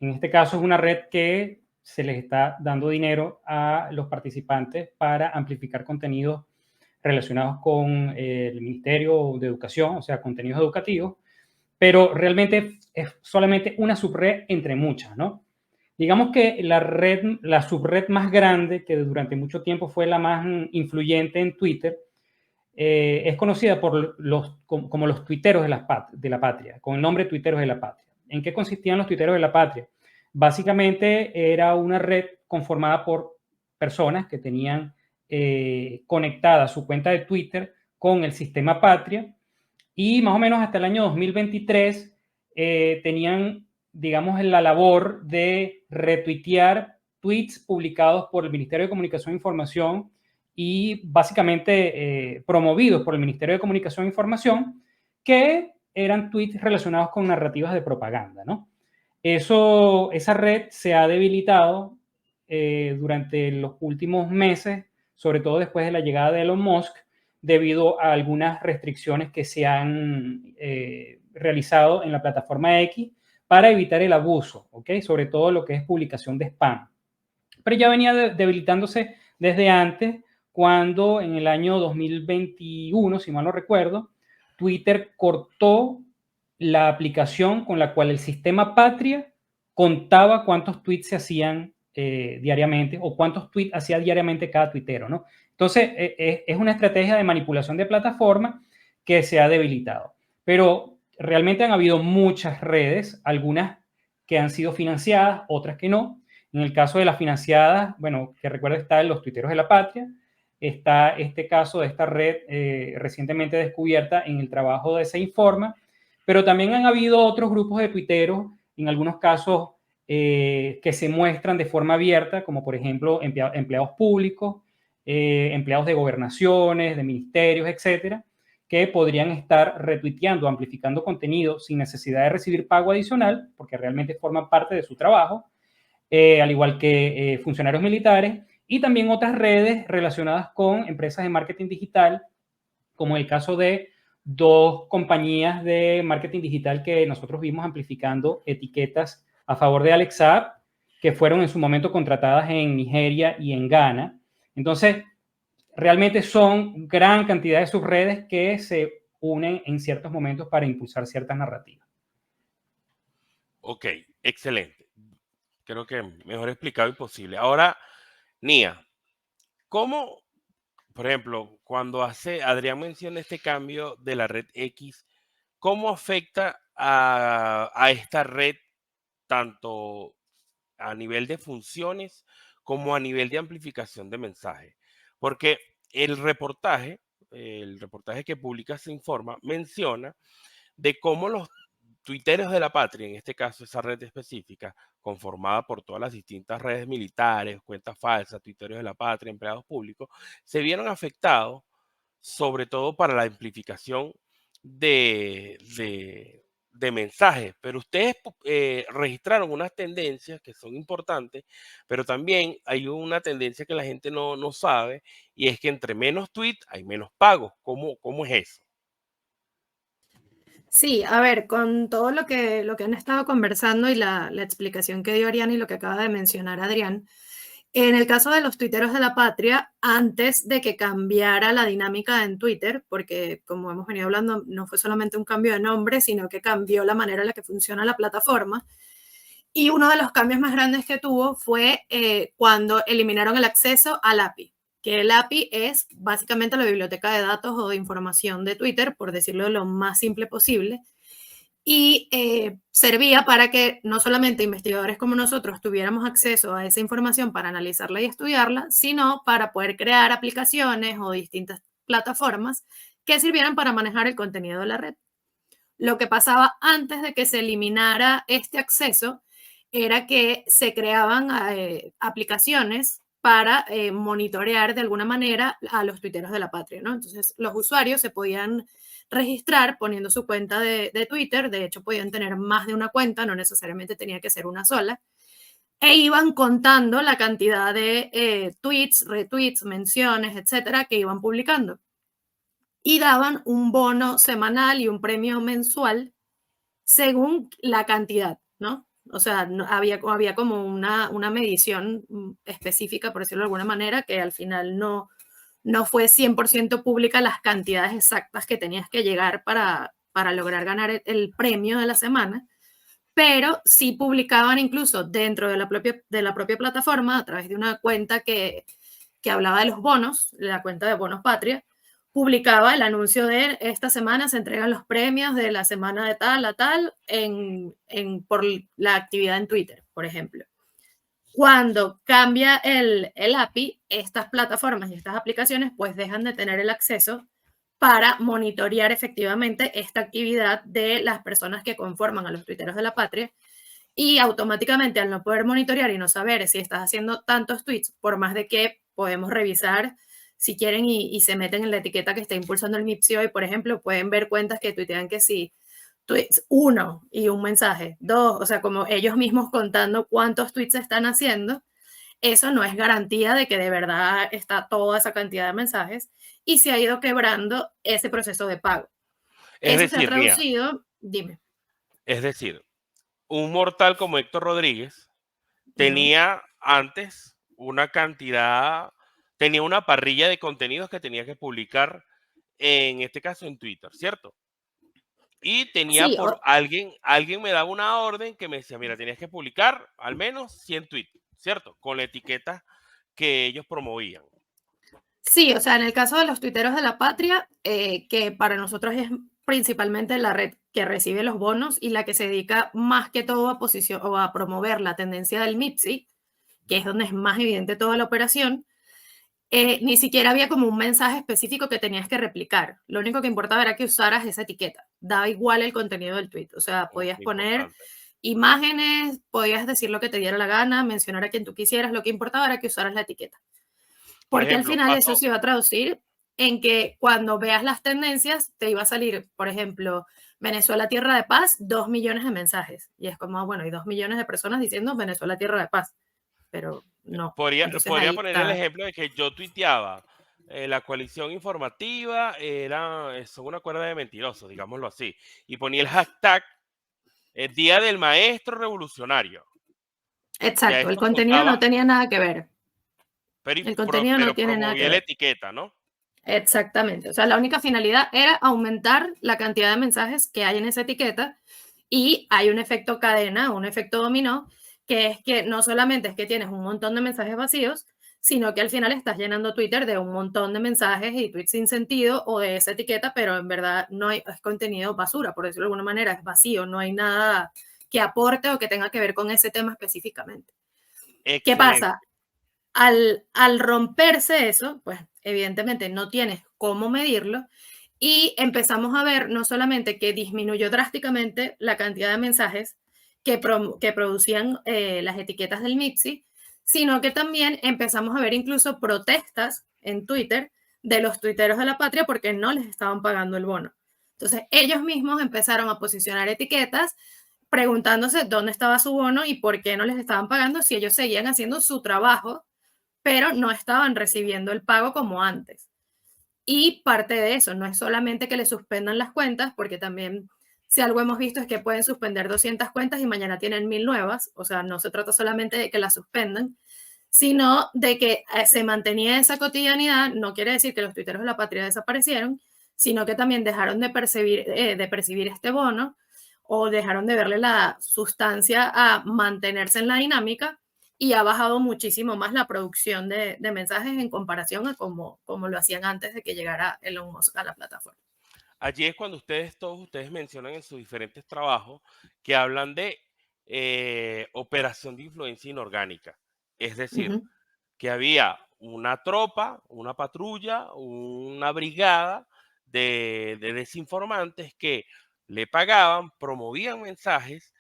En este caso es una red que se les está dando dinero a los participantes para amplificar contenidos relacionados con el Ministerio de Educación, o sea, contenidos educativos, pero realmente es solamente una subred entre muchas, ¿no? Digamos que la subred más grande, que durante mucho tiempo fue la más influyente en Twitter, es conocida por como los tuiteros de la patria, con el nombre Tuiteros de la Patria. ¿En qué consistían los tuiteros de la patria? Básicamente era una red conformada por personas que tenían conectada su cuenta de Twitter con el sistema Patria y más o menos hasta el año 2023 tenían, digamos, la labor de retuitear tweets publicados por el Ministerio de Comunicación e Información y básicamente promovidos por el Ministerio de Comunicación e Información, que eran tweets relacionados con narrativas de propaganda, ¿no? Esa red se ha debilitado durante los últimos meses, sobre todo después de la llegada de Elon Musk, debido a algunas restricciones que se han realizado en la plataforma X para evitar el abuso, ¿ok? Sobre todo lo que es publicación de spam. Pero ya venía debilitándose desde antes, cuando en el año 2021, si mal no recuerdo, Twitter cortó la aplicación con la cual el sistema Patria contaba cuántos tweets se hacían diariamente o cuántos tweets hacía diariamente cada tuitero, ¿no? Entonces, es una estrategia de manipulación de plataforma que se ha debilitado. Pero realmente han habido muchas redes, algunas que han sido financiadas, otras que no. En el caso de las financiadas, bueno, que recuerda está en los tuiteros de la patria, está este caso de esta red recientemente descubierta en el trabajo de Se Informa, pero también han habido otros grupos de tuiteros, en algunos casos que se muestran de forma abierta, como por ejemplo empleados públicos, empleados de gobernaciones, de ministerios, etcétera, que podrían estar retuiteando, amplificando contenido sin necesidad de recibir pago adicional, porque realmente forman parte de su trabajo, al igual que funcionarios militares, y también otras redes relacionadas con empresas de marketing digital, como el caso de dos compañías de marketing digital que nosotros vimos amplificando etiquetas a favor de Alex Saab, que fueron en su momento contratadas en Nigeria y en Ghana. Entonces, realmente son gran cantidad de subredes que se unen en ciertos momentos para impulsar ciertas narrativas. Ok, excelente. Creo que mejor explicado imposible. Ahora, Nia, ¿cómo, por ejemplo, cuando Adrián menciona este cambio de la red X, cómo afecta a esta red tanto a nivel de funciones como a nivel de amplificación de mensajes? Porque el reportaje que publica Se Informa menciona de cómo los tuiteros de la patria, en este caso esa red específica, conformada por todas las distintas redes militares, cuentas falsas, tuiteros de la patria, empleados públicos, se vieron afectados, sobre todo para la amplificación de mensajes. Pero ustedes registraron unas tendencias que son importantes, pero también hay una tendencia que la gente no sabe, y es que entre menos tweets hay menos pagos. ¿Cómo es eso? Sí, a ver, con todo lo que han estado conversando y la explicación que dio Arián y lo que acaba de mencionar Adrián, en el caso de los tuiteros de la patria, antes de que cambiara la dinámica en Twitter, porque como hemos venido hablando, no fue solamente un cambio de nombre, sino que cambió la manera en la que funciona la plataforma. Y uno de los cambios más grandes que tuvo fue cuando eliminaron el acceso al API, que el API es básicamente la biblioteca de datos o de información de Twitter, por decirlo lo más simple posible, y servía para que no solamente investigadores como nosotros tuviéramos acceso a esa información para analizarla y estudiarla, sino para poder crear aplicaciones o distintas plataformas que sirvieran para manejar el contenido de la red. Lo que pasaba antes de que se eliminara este acceso era que se creaban aplicaciones para monitorear de alguna manera a los tuiteros de la patria, ¿no? Entonces, los usuarios se podían registrar poniendo su cuenta de Twitter, de hecho podían tener más de una cuenta, no necesariamente tenía que ser una sola, e iban contando la cantidad de tweets, retweets, menciones, etcétera, que iban publicando. Y daban un bono semanal y un premio mensual según la cantidad, ¿no? O sea, había como una medición específica, por decirlo de alguna manera, que al final no fue 100% pública las cantidades exactas que tenías que llegar para lograr ganar el premio de la semana, pero sí publicaban incluso dentro de la propia plataforma, a través de una cuenta que hablaba de los bonos, la cuenta de Bonos Patria, publicaba el anuncio de esta semana se entregan los premios de la semana de tal a tal por la actividad en Twitter, por ejemplo. Cuando cambia el API, estas plataformas y estas aplicaciones pues dejan de tener el acceso para monitorear efectivamente esta actividad de las personas que conforman a los tuiteros de la patria, y automáticamente al no poder monitorear y no saber si estás haciendo tantos tweets, por más de que podemos revisar si quieren y se meten en la etiqueta que está impulsando el MIPSI hoy, por ejemplo, pueden ver cuentas que tuitean que sí, tweets 1 y un mensaje, 2, o sea, como ellos mismos contando cuántos tweets están haciendo. eso no es garantía de que de verdad está toda esa cantidad de mensajes y se ha ido quebrando ese proceso de pago. Es Eso se ha decir, Nia, traducido, dime. es decir, un mortal como Héctor Rodríguez tenía antes una cantidad, tenía una parrilla de contenidos que tenía que publicar, en este caso en Twitter, ¿cierto? Y tenía Sí, por alguien me daba una orden que me decía, mira, tenías que publicar al menos 100 tweets, ¿cierto? Con la etiqueta que ellos promovían. sí, o sea, en el caso de los tuiteros de la patria, que para nosotros es principalmente la red que recibe los bonos y la que se dedica más que todo a o a promover la tendencia del MIPSI, que es donde es más evidente toda la operación, ni siquiera había como un mensaje específico que tenías que replicar. Lo único que importaba era que usaras esa etiqueta. Daba igual el contenido del tweet. O sea, podías poner Importante. imágenes, podías decir lo que te diera la gana, mencionar a quien tú quisieras. Lo que importaba era que usaras la etiqueta. Por Porque al ejemplo, final eso pasó. se iba a traducir en que cuando veas las tendencias te iba a salir, por ejemplo, Venezuela tierra de paz, 2 millones de mensajes. Y es como, bueno, hay 2 millones de personas diciendo Venezuela tierra de paz. Pero no. Entonces Podría ahí poner el está. ejemplo de que yo tuiteaba, la coalición informativa son una cuerda de mentirosos, digámoslo así. Y ponía el hashtag Día del Maestro Revolucionario. Ya Exacto, el esto contenido no contaba, tenía nada que ver. pero, El contenido no tiene nada que promovía la ver. etiqueta, ¿no? Exactamente. O sea, la única finalidad era aumentar la cantidad de mensajes que hay en esa etiqueta y hay un efecto cadena, un efecto dominó, que es que no solamente es que tienes un montón de mensajes vacíos, sino que al final estás llenando Twitter de un montón de mensajes y tweets sin sentido o de esa etiqueta, pero en verdad no hay, es contenido basura, por decirlo de alguna manera, es vacío, no hay nada que aporte o que tenga que ver con ese tema específicamente. ¿Qué Excelente. pasa? Al romperse eso, pues evidentemente no tienes cómo medirlo y empezamos a ver no solamente que disminuyó drásticamente la cantidad de mensajes que producían las etiquetas del MIPSI, sino que también empezamos a ver incluso protestas en Twitter de los tuiteros de la patria porque no les estaban pagando el bono. Entonces ellos mismos empezaron a posicionar etiquetas preguntándose dónde estaba su bono y por qué no les estaban pagando si ellos seguían haciendo su trabajo pero no estaban recibiendo el pago como antes. Y parte de eso no es solamente que le suspendan las cuentas, porque también si algo hemos visto es que pueden suspender 200 cuentas y mañana tienen 1000 nuevas, o sea, no se trata solamente de que las suspendan, sino de que se mantenía esa cotidianidad, no quiere decir que los tuiteros de la patria desaparecieron, sino que también dejaron de percibir este bono o dejaron de verle la sustancia a mantenerse en la dinámica y ha bajado muchísimo más la producción de mensajes en comparación a como lo hacían antes de que llegara Elon Musk a la plataforma. Allí es cuando todos ustedes mencionan en sus diferentes trabajos que hablan de operación de influencia inorgánica. Es decir, Ujú. que había una tropa, una patrulla, una brigada de desinformantes que le pagaban, promovían mensajes,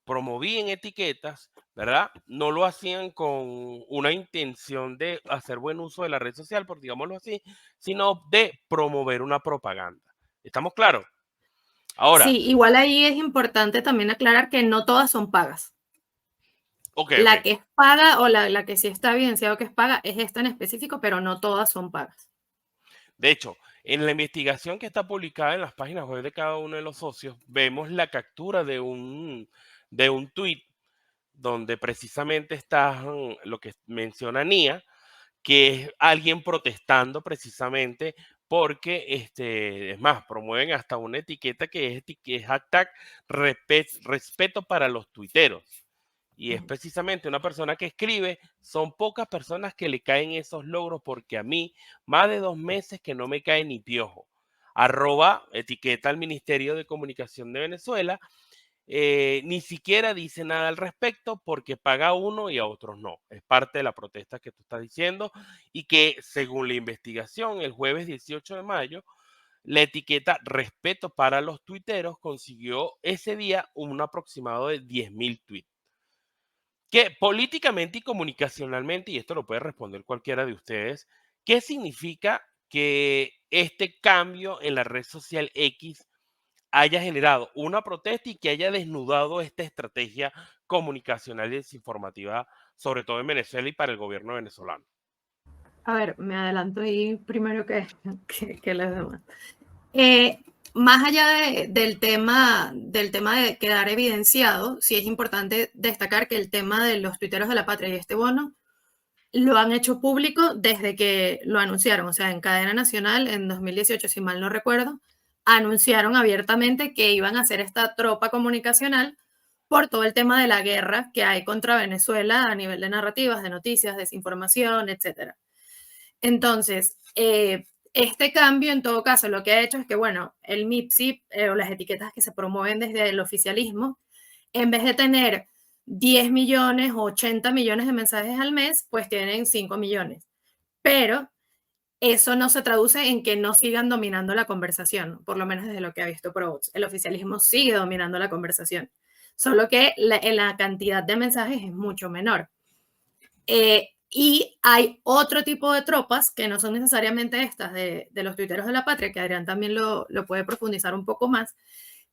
promovían etiquetas, ¿verdad? No lo hacían con una intención de hacer buen uso de la red social, por digámoslo así, sino de promover una propaganda. ¿Estamos claros? Ahora, Sí, igual ahí es importante también aclarar que no todas son pagas. ok, ok. La que es paga o la que sí está evidenciado que es paga es esta en específico, pero no todas son pagas. De hecho, en la investigación que está publicada en las páginas web de cada uno de los socios, vemos la captura de un tweet donde precisamente está lo que menciona Nia, que es alguien protestando precisamente porque, es más, promueven hasta una etiqueta que es hashtag respeto para los tuiteros. Y es precisamente una persona que escribe, son pocas personas que le caen esos logros porque a mí, más de 2 meses que no me cae ni piojo. Arroba, etiqueta al Ministerio de Comunicación de Venezuela, ni siquiera dice nada al respecto porque paga a uno y a otros no. Es parte de la protesta que tú estás diciendo y que según la investigación, el jueves 18 de mayo, la etiqueta respeto para los tuiteros consiguió ese día un aproximado de 10.000 tweets. Que políticamente y comunicacionalmente, y esto lo puede responder cualquiera de ustedes, ¿qué significa que este cambio en la red social X haya generado una protesta y que haya desnudado esta estrategia comunicacional y desinformativa sobre todo en Venezuela y para el gobierno venezolano. A ver, me adelanto ahí primero que los demás. Más allá del tema de quedar evidenciado, sí es importante destacar que el tema de los tuiteros de la patria y este bono lo han hecho público desde que lo anunciaron, o sea, en cadena nacional en 2018, si mal no recuerdo, anunciaron abiertamente que iban a hacer esta tropa comunicacional por todo el tema de la guerra que hay contra Venezuela a nivel de narrativas, de noticias, desinformación, etc. Entonces, este cambio, en todo caso, lo que ha hecho es que, bueno, el MIPSI o las etiquetas que se promueven desde el oficialismo, en vez de tener 10 millones o 80 millones de mensajes al mes, pues tienen 5 millones. Pero eso no se traduce en que no sigan dominando la conversación, por lo menos desde lo que ha visto Provox. El oficialismo sigue dominando la conversación, solo que la cantidad de mensajes es mucho menor. Y hay otro tipo de tropas que no son necesariamente estas de los tuiteros de la patria, que Adrián también lo puede profundizar un poco más,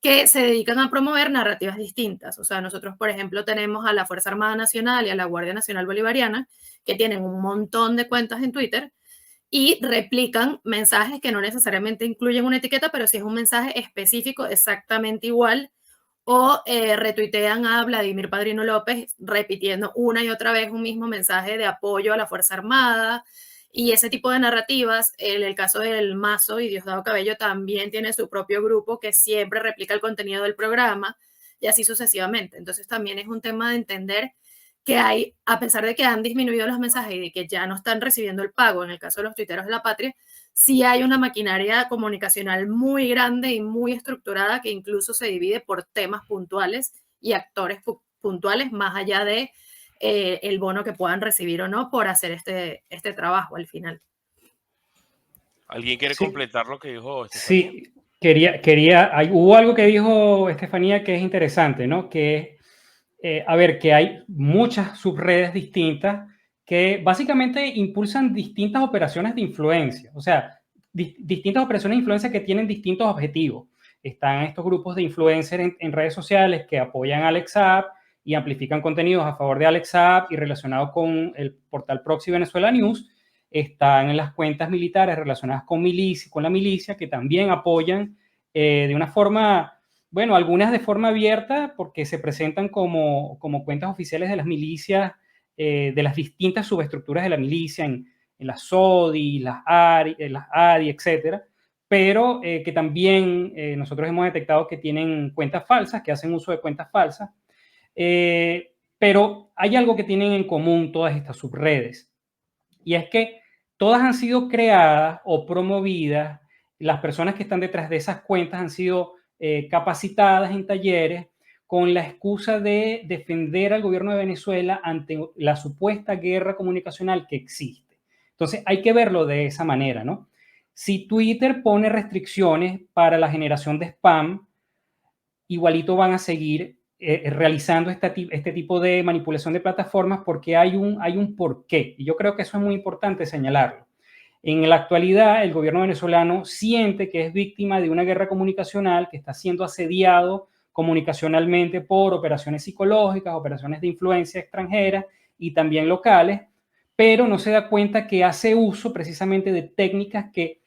que se dedican a promover narrativas distintas. O sea, nosotros, por ejemplo, tenemos a la Fuerza Armada Nacional y a la Guardia Nacional Bolivariana, que tienen un montón de cuentas en Twitter y replican mensajes que no necesariamente incluyen una etiqueta, pero sí es un mensaje específico exactamente igual, o retuitean a Vladimir Padrino López repitiendo una y otra vez un mismo mensaje de apoyo a la Fuerza Armada, y ese tipo de narrativas. En el caso del Mazo y Diosdado Cabello también tiene su propio grupo que siempre replica el contenido del programa, y así sucesivamente. Entonces también es un tema de entender que hay, a pesar de que han disminuido los mensajes y de que ya no están recibiendo el pago, en el caso de los tuiteros de la patria, sí hay una maquinaria comunicacional muy grande y muy estructurada que incluso se divide por temas puntuales y actores puntuales, más allá de el bono que puedan recibir o no por hacer este trabajo al final. ¿Alguien quiere completar lo que dijo Estefanía? Sí, hubo algo que dijo Estefanía que es interesante, ¿no? Que a ver, que hay muchas subredes distintas que básicamente impulsan distintas operaciones de influencia, o sea, distintas operaciones de influencia que tienen distintos objetivos. Están estos grupos de influencers en redes sociales que apoyan a Alex Saab y amplifican contenidos a favor de Alex Saab y relacionados con el portal Proxy Venezuela News. Están en las cuentas militares relacionadas con la milicia, que también apoyan de una forma, bueno, algunas de forma abierta porque se presentan como cuentas oficiales de las milicias, de las distintas subestructuras de la milicia, en las SODI, las ADI, etcétera, pero que también nosotros hemos detectado que tienen cuentas falsas, que hacen uso de cuentas falsas, pero hay algo que tienen en común todas estas subredes, y es que todas han sido creadas o promovidas, las personas que están detrás de esas cuentas han sido capacitadas en talleres con la excusa de defender al gobierno de Venezuela ante la supuesta guerra comunicacional que existe. Entonces hay que verlo de esa manera, ¿no? Si Twitter pone restricciones para la generación de spam, igualito van a seguir realizando este tipo de manipulación de plataformas porque hay un porqué. Y yo creo que eso es muy importante señalarlo. En la actualidad, el gobierno venezolano siente que es víctima de una guerra comunicacional, que está siendo asediado comunicacionalmente por operaciones psicológicas, operaciones de influencia extranjera y también locales, pero no se da cuenta que hace uso precisamente de técnicas que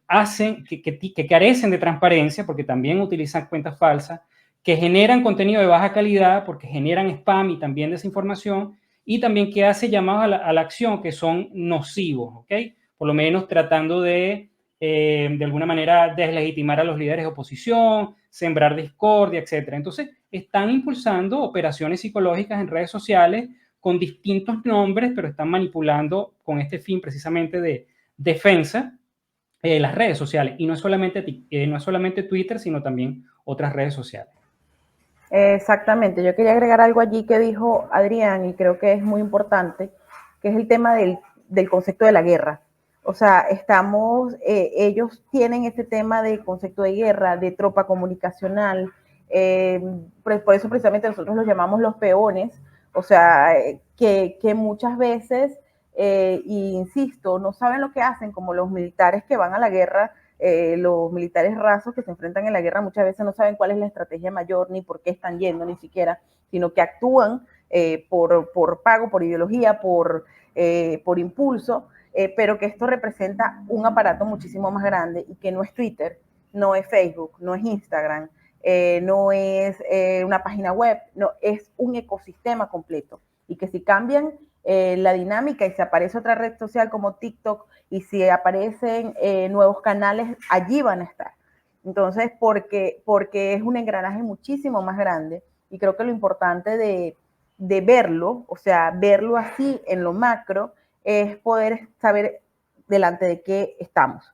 carecen de transparencia, porque también utilizan cuentas falsas, que generan contenido de baja calidad, porque generan spam y también desinformación, y también que hace llamados a la acción que son nocivos, ¿ok? Por lo menos tratando de alguna manera deslegitimar a los líderes de oposición, sembrar discordia, etc. Entonces, están impulsando operaciones psicológicas en redes sociales con distintos nombres, pero están manipulando con este fin precisamente de defensa las redes sociales. Y no es solamente Twitter, sino también otras redes sociales. Exactamente. Yo quería agregar algo allí que dijo Adrián y creo que es muy importante, que es el tema del concepto de la guerra. O sea, ellos tienen este tema del concepto de guerra, de tropa comunicacional, por eso precisamente nosotros los llamamos los peones, o sea, que muchas veces, y insisto, no saben lo que hacen, como los militares que van a la guerra, los militares rasos que se enfrentan en la guerra muchas veces no saben cuál es la estrategia mayor, ni por qué están yendo, ni siquiera, sino que actúan por pago, por ideología, por impulso, pero que esto representa un aparato muchísimo más grande y que no es Twitter, no es Facebook, no es Instagram, no es una página web, no, es un ecosistema completo. Y que si cambian la dinámica y si aparece otra red social como TikTok y si aparecen nuevos canales, allí van a estar. Entonces, porque es un engranaje muchísimo más grande y creo que lo importante de verlo, o sea, verlo así en lo macro, es poder saber delante de qué estamos.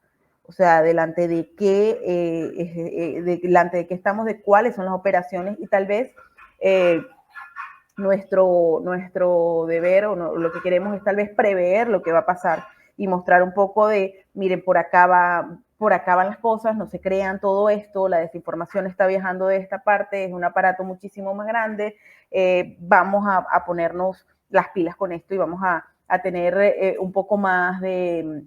O sea, delante de qué, delante de qué estamos, de cuáles son las operaciones y tal vez nuestro deber o no, lo que queremos es tal vez prever lo que va a pasar y mostrar un poco de, miren, por acá van las cosas, no se crean todo esto, la desinformación está viajando de esta parte, es un aparato muchísimo más grande, vamos a ponernos las pilas con esto y vamos a tener un poco más de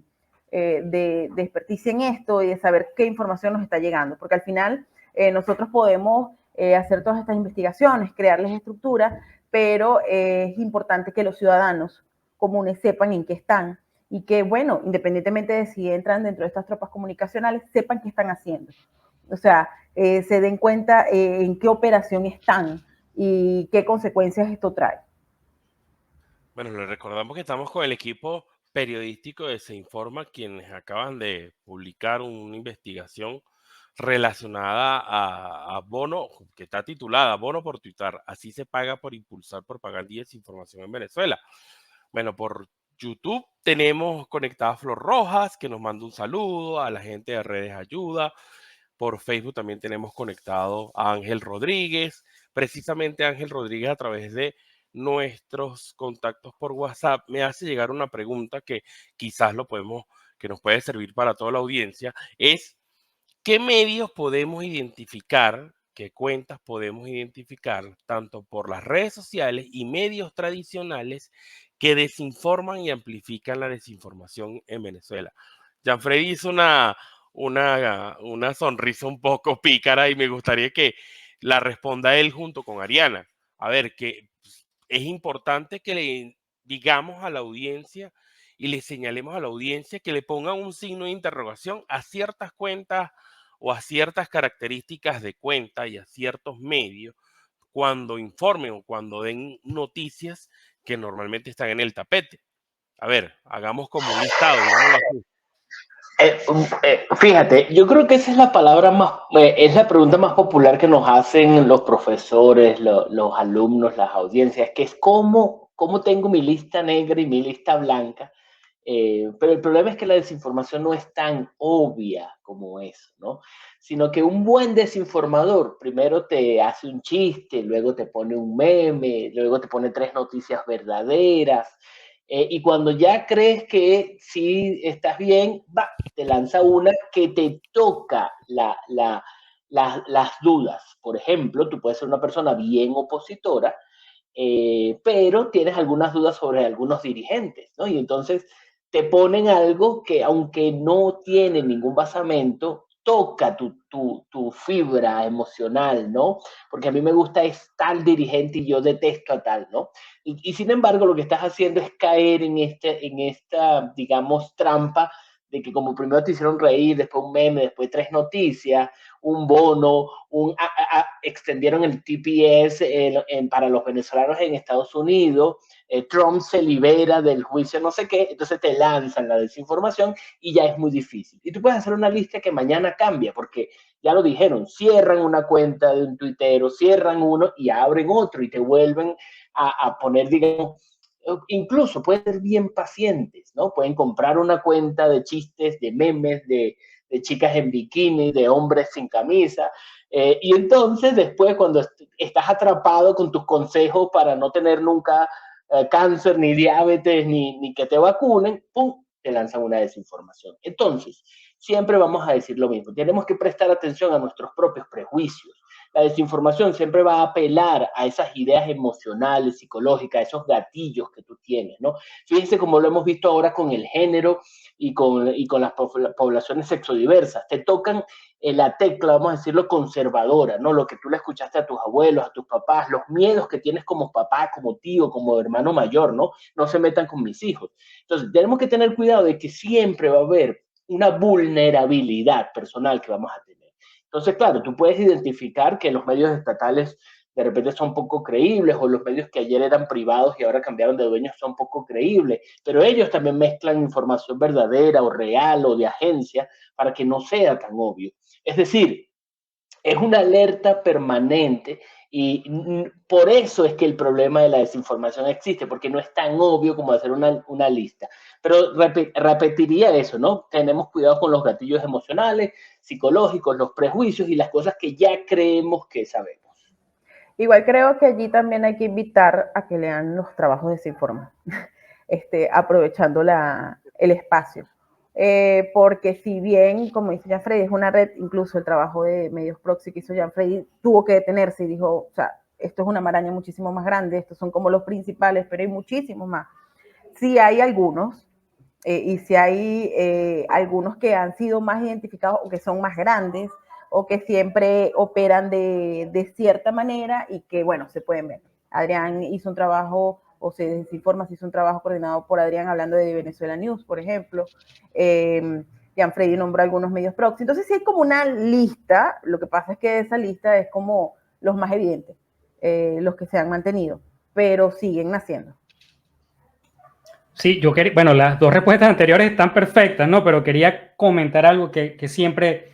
experticia en esto y de saber qué información nos está llegando, porque al final nosotros podemos hacer todas estas investigaciones, crearles estructuras, pero es importante que los ciudadanos comunes sepan en qué están y que, bueno, independientemente de si entran dentro de estas tropas comunicacionales, sepan qué están haciendo. O sea, se den cuenta en qué operación están y qué consecuencias esto trae. Bueno, les recordamos que estamos con el equipo periodístico de Se Informa, quienes acaban de publicar una investigación relacionada a bono, que está titulada Bono por tuitar, así se paga por impulsar propaganda y desinformación en Venezuela. Bueno, por YouTube tenemos conectada a Flor Rojas, que nos manda un saludo, a la gente de Redes Ayuda. Por Facebook también tenemos conectado a Ángel Rodríguez, precisamente Ángel Rodríguez a través de nuestros contactos por WhatsApp me hace llegar una pregunta que quizás que nos puede servir para toda la audiencia, es ¿qué medios podemos identificar, qué cuentas podemos identificar, tanto por las redes sociales y medios tradicionales que desinforman y amplifican la desinformación en Venezuela? Gianfredi hizo una sonrisa un poco pícara y me gustaría que la responda él junto con Ariana. A ver, que es importante que le digamos a la audiencia y le señalemos a la audiencia que le pongan un signo de interrogación a ciertas cuentas o a ciertas características de cuenta y a ciertos medios cuando informen o cuando den noticias que normalmente están en el tapete. A ver, hagamos como un listado, digámoslo así. Fíjate, yo creo que esa es la palabra más, es la pregunta más popular que nos hacen los profesores, los alumnos, las audiencias, que es cómo tengo mi lista negra y mi lista blanca. Pero el problema es que la desinformación no es tan obvia como eso, ¿no? Sino que un buen desinformador primero te hace un chiste, luego te pone un meme, luego te pone 3 noticias verdaderas, y cuando ya crees que sí estás bien, te lanza una que te toca las dudas. Por ejemplo, tú puedes ser una persona bien opositora, pero tienes algunas dudas sobre algunos dirigentes, ¿no? Y entonces te ponen algo que, aunque no tiene ningún basamento, toca tu fibra emocional, ¿no? Porque a mí me gusta es tal dirigente y yo detesto a tal, ¿no? Y sin embargo, lo que estás haciendo es caer en esta, digamos, trampa de que como primero te hicieron reír, después un meme, después 3 noticias, un bono, extendieron el TPS para los venezolanos en Estados Unidos, Trump se libera del juicio no sé qué, entonces te lanzan la desinformación y ya es muy difícil. Y tú puedes hacer una lista que mañana cambia, porque ya lo dijeron, cierran una cuenta de un tuitero, cierran uno y abren otro y te vuelven a poner, digamos, incluso pueden ser bien pacientes, ¿no? Pueden comprar una cuenta de chistes, de memes, de chicas en bikini, de hombres sin camisa, y entonces después cuando estás atrapado con tus consejos para no tener nunca cáncer, ni diabetes, ni que te vacunen, ¡pum!, te lanzan una desinformación. Entonces, siempre vamos a decir lo mismo, tenemos que prestar atención a nuestros propios prejuicios. La desinformación siempre va a apelar a esas ideas emocionales, psicológicas, esos gatillos que tú tienes, ¿no? Fíjense como lo hemos visto ahora con el género, y con las poblaciones sexodiversas. Te tocan la tecla, vamos a decirlo, conservadora, ¿no? Lo que tú le escuchaste a tus abuelos, a tus papás, los miedos que tienes como papá, como tío, como hermano mayor, ¿no? No se metan con mis hijos. Entonces, tenemos que tener cuidado de que siempre va a haber una vulnerabilidad personal que vamos a tener. Entonces, claro, tú puedes identificar que los medios estatales de repente son poco creíbles, o los medios que ayer eran privados y ahora cambiaron de dueños son poco creíbles, pero ellos también mezclan información verdadera o real o de agencia para que no sea tan obvio. Es decir, es una alerta permanente y por eso es que el problema de la desinformación existe, porque no es tan obvio como hacer una lista. Pero repetiría eso, ¿no? Tenemos cuidado con los gatillos emocionales, psicológicos, los prejuicios y las cosas que ya creemos que sabemos. Igual creo que allí también hay que invitar a que lean los trabajos de Desinforma, aprovechando el espacio. Porque si bien, como dice Gianfredi, es una red, incluso el trabajo de medios proxy que hizo Gianfredi tuvo que detenerse y dijo, o sea, esto es una maraña muchísimo más grande, estos son como los principales, pero hay muchísimos más. Sí hay algunos, y si hay algunos que han sido más identificados o que son más grandes, o que siempre operan de cierta manera y que, bueno, se pueden ver. Adrián hizo un trabajo, o se desinforma, hizo un trabajo coordinado por Adrián hablando de Venezuela News, por ejemplo. Gianfredi nombró algunos medios proxy. Entonces sí hay como una lista, lo que pasa es que esa lista es como los más evidentes, los que se han mantenido, pero siguen naciendo. Sí, yo quería, bueno, las dos respuestas anteriores están perfectas, ¿no? Pero quería comentar algo que siempre,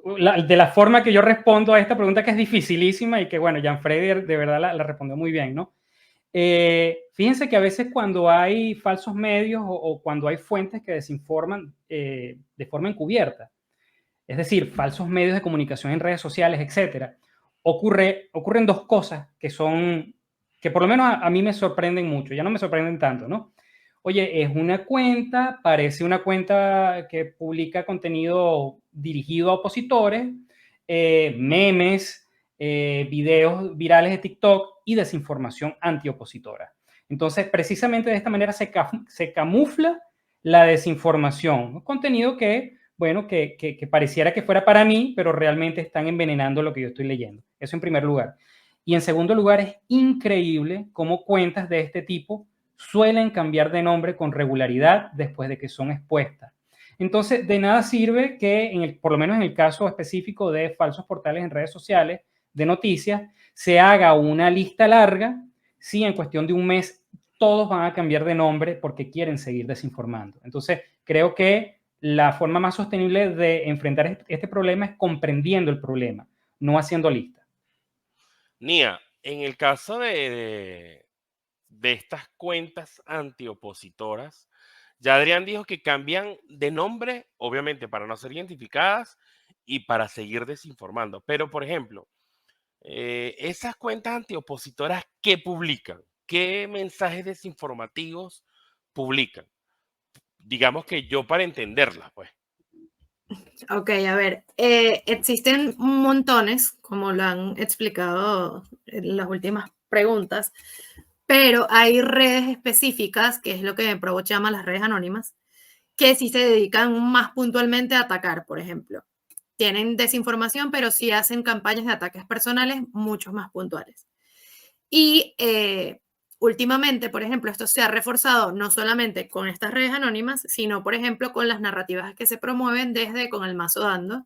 de la forma que yo respondo a esta pregunta, que es dificilísima y que, bueno, Gianfredi de verdad la respondió muy bien, ¿no? Fíjense que a veces cuando hay falsos medios o cuando hay fuentes que desinforman de forma encubierta, es decir, falsos medios de comunicación en redes sociales, etcétera, ocurren dos cosas que por lo menos a mí me sorprenden mucho, ya no me sorprenden tanto, ¿no? Oye, es una cuenta, parece una cuenta que publica contenido dirigido a opositores, memes, videos virales de TikTok y desinformación antiopositora. Entonces, precisamente de esta manera se camufla la desinformación, un contenido que, bueno, que pareciera que fuera para mí, pero realmente están envenenando lo que yo estoy leyendo. Eso en primer lugar. Y en segundo lugar, es increíble cómo cuentas de este tipo suelen cambiar de nombre con regularidad después de que son expuestas. Entonces, de nada sirve que, por lo menos en el caso específico de falsos portales en redes sociales de noticias, se haga una lista larga si en cuestión de un mes todos van a cambiar de nombre porque quieren seguir desinformando. Entonces, creo que la forma más sostenible de enfrentar este problema es comprendiendo el problema, no haciendo lista. Nia, en el caso de estas cuentas antiopositoras, ya Adrián dijo que cambian de nombre, obviamente para no ser identificadas y para seguir desinformando. Pero, por ejemplo, esas cuentas antiopositoras, ¿qué publican? ¿Qué mensajes desinformativos publican? Digamos que yo para entenderlas, pues. Ok, a ver, existen montones, como lo han explicado en las últimas preguntas, pero hay redes específicas, que es lo que Provost llama las redes anónimas, que sí se dedican más puntualmente a atacar, por ejemplo. Tienen desinformación, pero sí hacen campañas de ataques personales mucho más puntuales. Y últimamente, por ejemplo, esto se ha reforzado no solamente con estas redes anónimas, sino, por ejemplo, con las narrativas que se promueven desde con el mazo dando.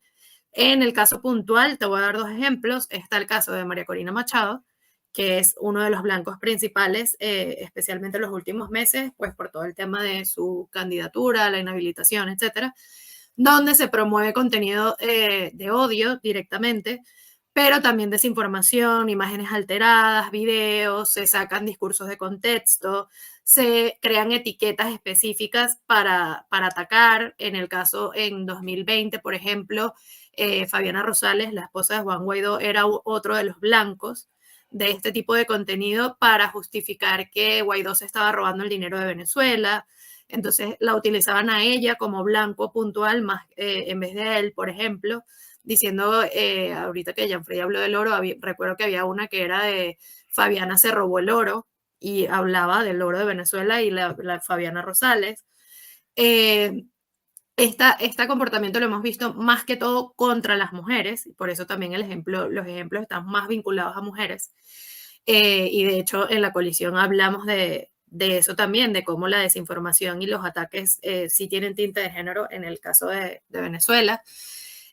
En el caso puntual, te voy a dar dos ejemplos. Está el caso de María Corina Machado, que es uno de los blancos principales, especialmente en los últimos meses, pues por todo el tema de su candidatura, la inhabilitación, etcétera, donde se promueve contenido de odio directamente, pero también desinformación, imágenes alteradas, videos, se sacan discursos de contexto, se crean etiquetas específicas para atacar. En el caso en 2020, por ejemplo, Fabiana Rosales, la esposa de Juan Guaidó, era otro de los blancos de este tipo de contenido para justificar que Guaidó se estaba robando el dinero de Venezuela. Entonces la utilizaban a ella como blanco puntual más, en vez de él, por ejemplo, diciendo, ahorita que Gianfredi habló del oro, recuerdo que había una que era de Fabiana se robó el oro y hablaba del oro de Venezuela y la Fabiana Rosales. Este comportamiento lo hemos visto más que todo contra las mujeres, por eso también los ejemplos están más vinculados a mujeres. Y de hecho en la colisión hablamos de eso también, de cómo la desinformación y los ataques sí tienen tinte de género en el caso de Venezuela.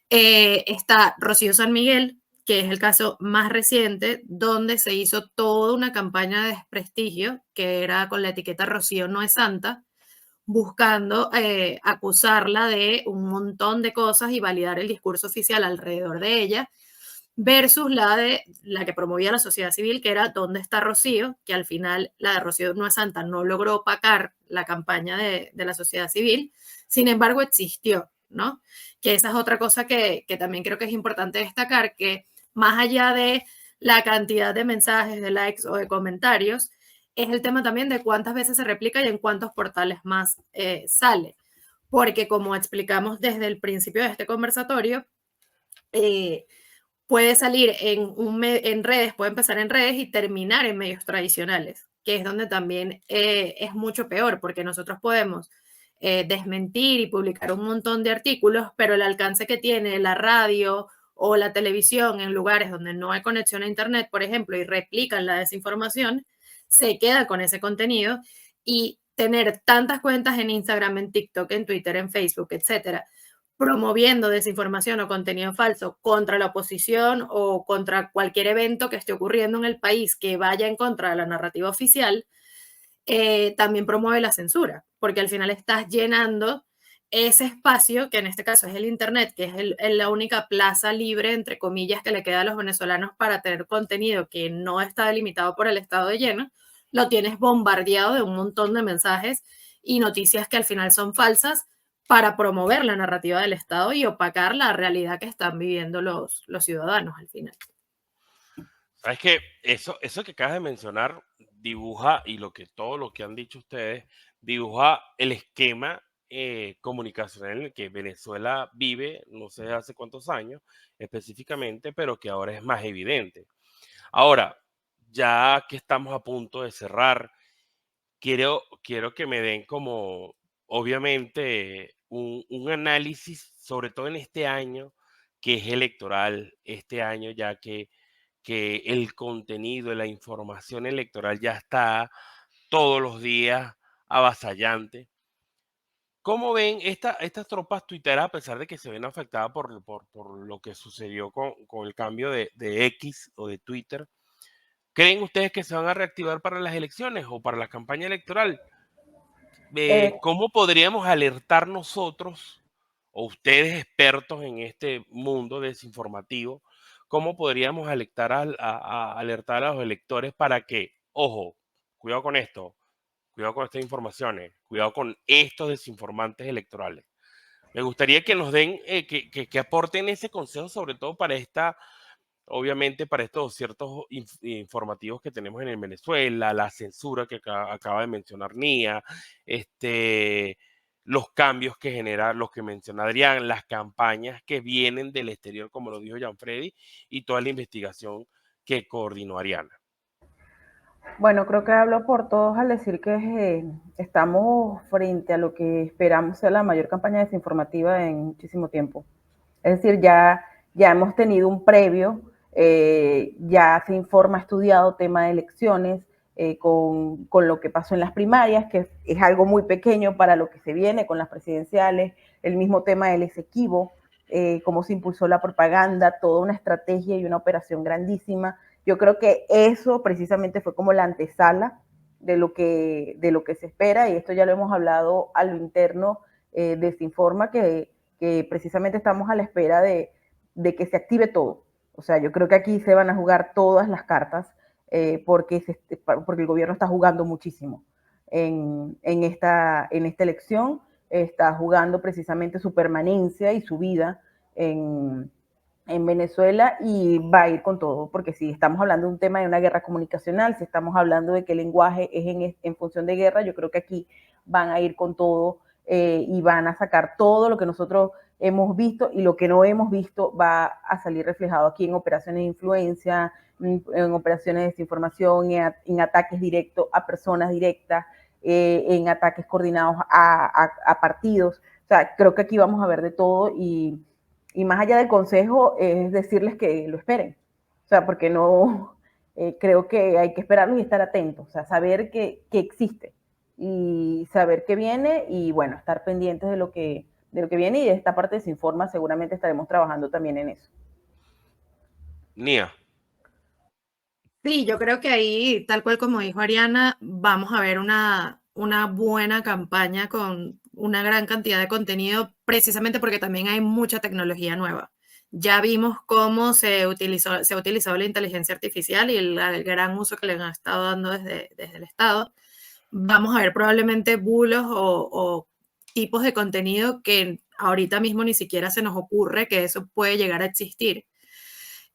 Está Rocío San Miguel, que es el caso más reciente, donde se hizo toda una campaña de desprestigio, que era con la etiqueta Rocío no es santa, buscando acusarla de un montón de cosas y validar el discurso oficial alrededor de ella, versus la que promovía la sociedad civil, que era ¿dónde está Rocío? Que al final la de Rocío no es santa no logró opacar la campaña de la sociedad civil, sin embargo existió, ¿no? Que esa es otra cosa que también creo que es importante destacar, que más allá de la cantidad de mensajes, de likes o de comentarios, es el tema también de cuántas veces se replica y en cuántos portales más sale. Porque como explicamos desde el principio de este conversatorio, puede salir en redes, puede empezar en redes y terminar en medios tradicionales, que es donde también es mucho peor, porque nosotros podemos desmentir y publicar un montón de artículos, pero el alcance que tiene la radio o la televisión en lugares donde no hay conexión a internet, por ejemplo, y replican la desinformación, se queda con ese contenido, y tener tantas cuentas en Instagram, en TikTok, en Twitter, en Facebook, etcétera, promoviendo desinformación o contenido falso contra la oposición o contra cualquier evento que esté ocurriendo en el país que vaya en contra de la narrativa oficial, también promueve la censura, porque al final estás llenando ese espacio, que en este caso es el Internet, que es la única plaza libre, entre comillas, que le queda a los venezolanos para tener contenido que no está delimitado por el estado de lleno. Lo tienes bombardeado de un montón de mensajes y noticias que al final son falsas para promover la narrativa del Estado y opacar la realidad que están viviendo los ciudadanos al final. Sabes que eso que acabas de mencionar dibuja, y todo lo que han dicho ustedes, dibuja el esquema comunicacional en el que Venezuela vive, no sé hace cuántos años específicamente, pero que ahora es más evidente. Ahora, ya que estamos a punto de cerrar, quiero que me den como, obviamente, un análisis, sobre todo en este año que es electoral, este año ya que el contenido, la información electoral ya está todos los días avasallante. ¿Cómo ven estas tropas tuiteras, a pesar de que se ven afectadas por lo que sucedió con el cambio de X o de Twitter? ¿Creen ustedes que se van a reactivar para las elecciones o para la campaña electoral? ¿Cómo podríamos alertar nosotros, o ustedes expertos en este mundo desinformativo, cómo podríamos alertar a los electores para que, ojo, cuidado con esto, cuidado con estas informaciones, cuidado con estos desinformantes electorales? Me gustaría que nos den, que aporten ese consejo, sobre todo para obviamente para estos ciertos informativos que tenemos en Venezuela, la censura que acaba de mencionar Nia, los cambios que genera, los que menciona Adrián, las campañas que vienen del exterior, como lo dijo Gianfredi, y toda la investigación que coordinó Ariana. Bueno, creo que hablo por todos al decir que estamos frente a lo que esperamos sea la mayor campaña desinformativa en muchísimo tiempo. Es decir, ya hemos tenido un previo, ya se informa, estudiado tema de elecciones, con lo que pasó en las primarias, que es algo muy pequeño para lo que se viene con las presidenciales, el mismo tema del Esequibo, cómo se impulsó la propaganda, toda una estrategia y una operación grandísima. Yo creo que eso precisamente fue como la antesala de lo que se espera, y esto ya lo hemos hablado a lo interno de Sinforma, que precisamente estamos a la espera de que se active todo. O sea, yo creo que aquí se van a jugar todas las cartas, porque el gobierno está jugando muchísimo en esta elección, está jugando precisamente su permanencia y su vida en Venezuela, y va a ir con todo, porque si estamos hablando de un tema de una guerra comunicacional, si estamos hablando de que el lenguaje es en función de guerra, yo creo que aquí van a ir con todo, y van a sacar todo lo que nosotros hemos visto, y lo que no hemos visto va a salir reflejado aquí en operaciones de influencia, en operaciones de desinformación, en ataques directos a personas directas, en ataques coordinados a partidos. O sea, creo que aquí vamos a ver de todo y más allá del consejo es decirles que lo esperen. O sea, porque no, creo que hay que esperarlo y estar atentos. O sea, saber que existe y saber que viene y bueno, estar pendientes de lo que viene, y de esta parte de Se Informa seguramente estaremos trabajando también en eso. Nia. Sí, yo creo que ahí, tal cual como dijo Ariana, vamos a ver una buena campaña con una gran cantidad de contenido, precisamente porque también hay mucha tecnología nueva. Ya vimos cómo se ha utilizado la inteligencia artificial y el gran uso que le han estado dando desde el Estado. Vamos a ver probablemente bulos o tipos de contenido que ahorita mismo ni siquiera se nos ocurre que eso puede llegar a existir.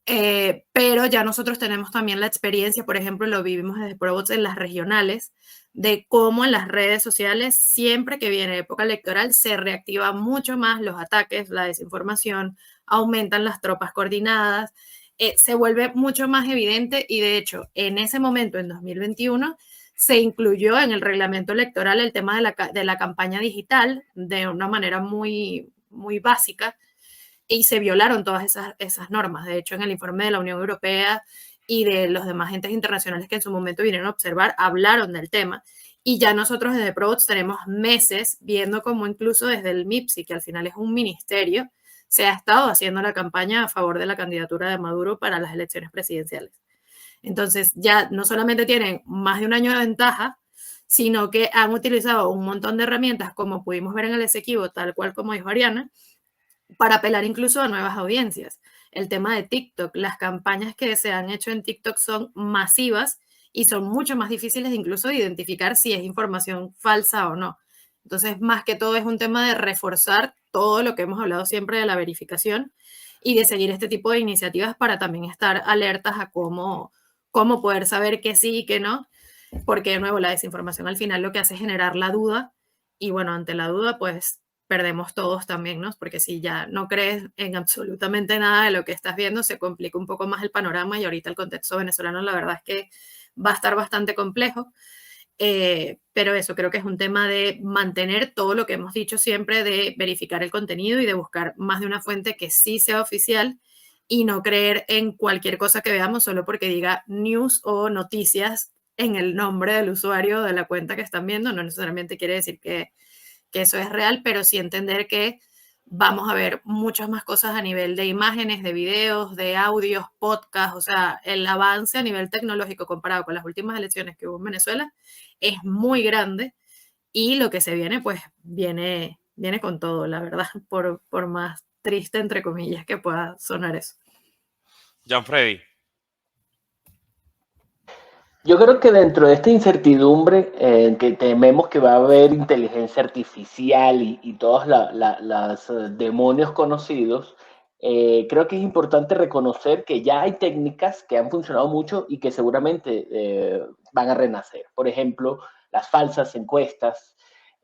Pero ya nosotros tenemos también la experiencia, por ejemplo, lo vivimos desde Probots en las regionales, de cómo en las redes sociales, siempre que viene época electoral, se reactivan mucho más los ataques, la desinformación, aumentan las tropas coordinadas, se vuelve mucho más evidente y de hecho, en ese momento, en 2021, se incluyó en el reglamento electoral el tema de la campaña digital de una manera muy, muy básica, y se violaron todas esas normas. De hecho, en el informe de la Unión Europea y de los demás entes internacionales que en su momento vinieron a observar, hablaron del tema. Y ya nosotros desde Probots tenemos meses viendo cómo incluso desde el MIPSI, que al final es un ministerio, se ha estado haciendo la campaña a favor de la candidatura de Maduro para las elecciones presidenciales. Entonces, ya no solamente tienen más de un año de ventaja, sino que han utilizado un montón de herramientas, como pudimos ver en el Esequibo, tal cual como dijo Ariana, para apelar incluso a nuevas audiencias. El tema de TikTok, las campañas que se han hecho en TikTok son masivas y son mucho más difíciles incluso de identificar si es información falsa o no. Entonces, más que todo es un tema de reforzar todo lo que hemos hablado siempre de la verificación y de seguir este tipo de iniciativas para también estar alertas a cómo poder saber que sí y que no, porque de nuevo la desinformación al final lo que hace es generar la duda y bueno, ante la duda pues perdemos todos también, ¿no? Porque si ya no crees en absolutamente nada de lo que estás viendo, se complica un poco más el panorama y ahorita el contexto venezolano la verdad es que va a estar bastante complejo. Pero eso creo que es un tema de mantener todo lo que hemos dicho siempre, de verificar el contenido y de buscar más de una fuente que sí sea oficial y no creer en cualquier cosa que veamos solo porque diga news o noticias en el nombre del usuario de la cuenta que están viendo. No necesariamente quiere decir que eso es real, pero sí entender que vamos a ver muchas más cosas a nivel de imágenes, de videos, de audios, podcasts. O sea, el avance a nivel tecnológico comparado con las últimas elecciones que hubo en Venezuela es muy grande y lo que se viene, pues viene con todo, la verdad, por más triste, entre comillas, que pueda sonar eso. Gianfreddy. Yo creo que dentro de esta incertidumbre que tememos que va a haber inteligencia artificial y todos los demonios conocidos, creo que es importante reconocer que ya hay técnicas que han funcionado mucho y que seguramente van a renacer. Por ejemplo, las falsas encuestas,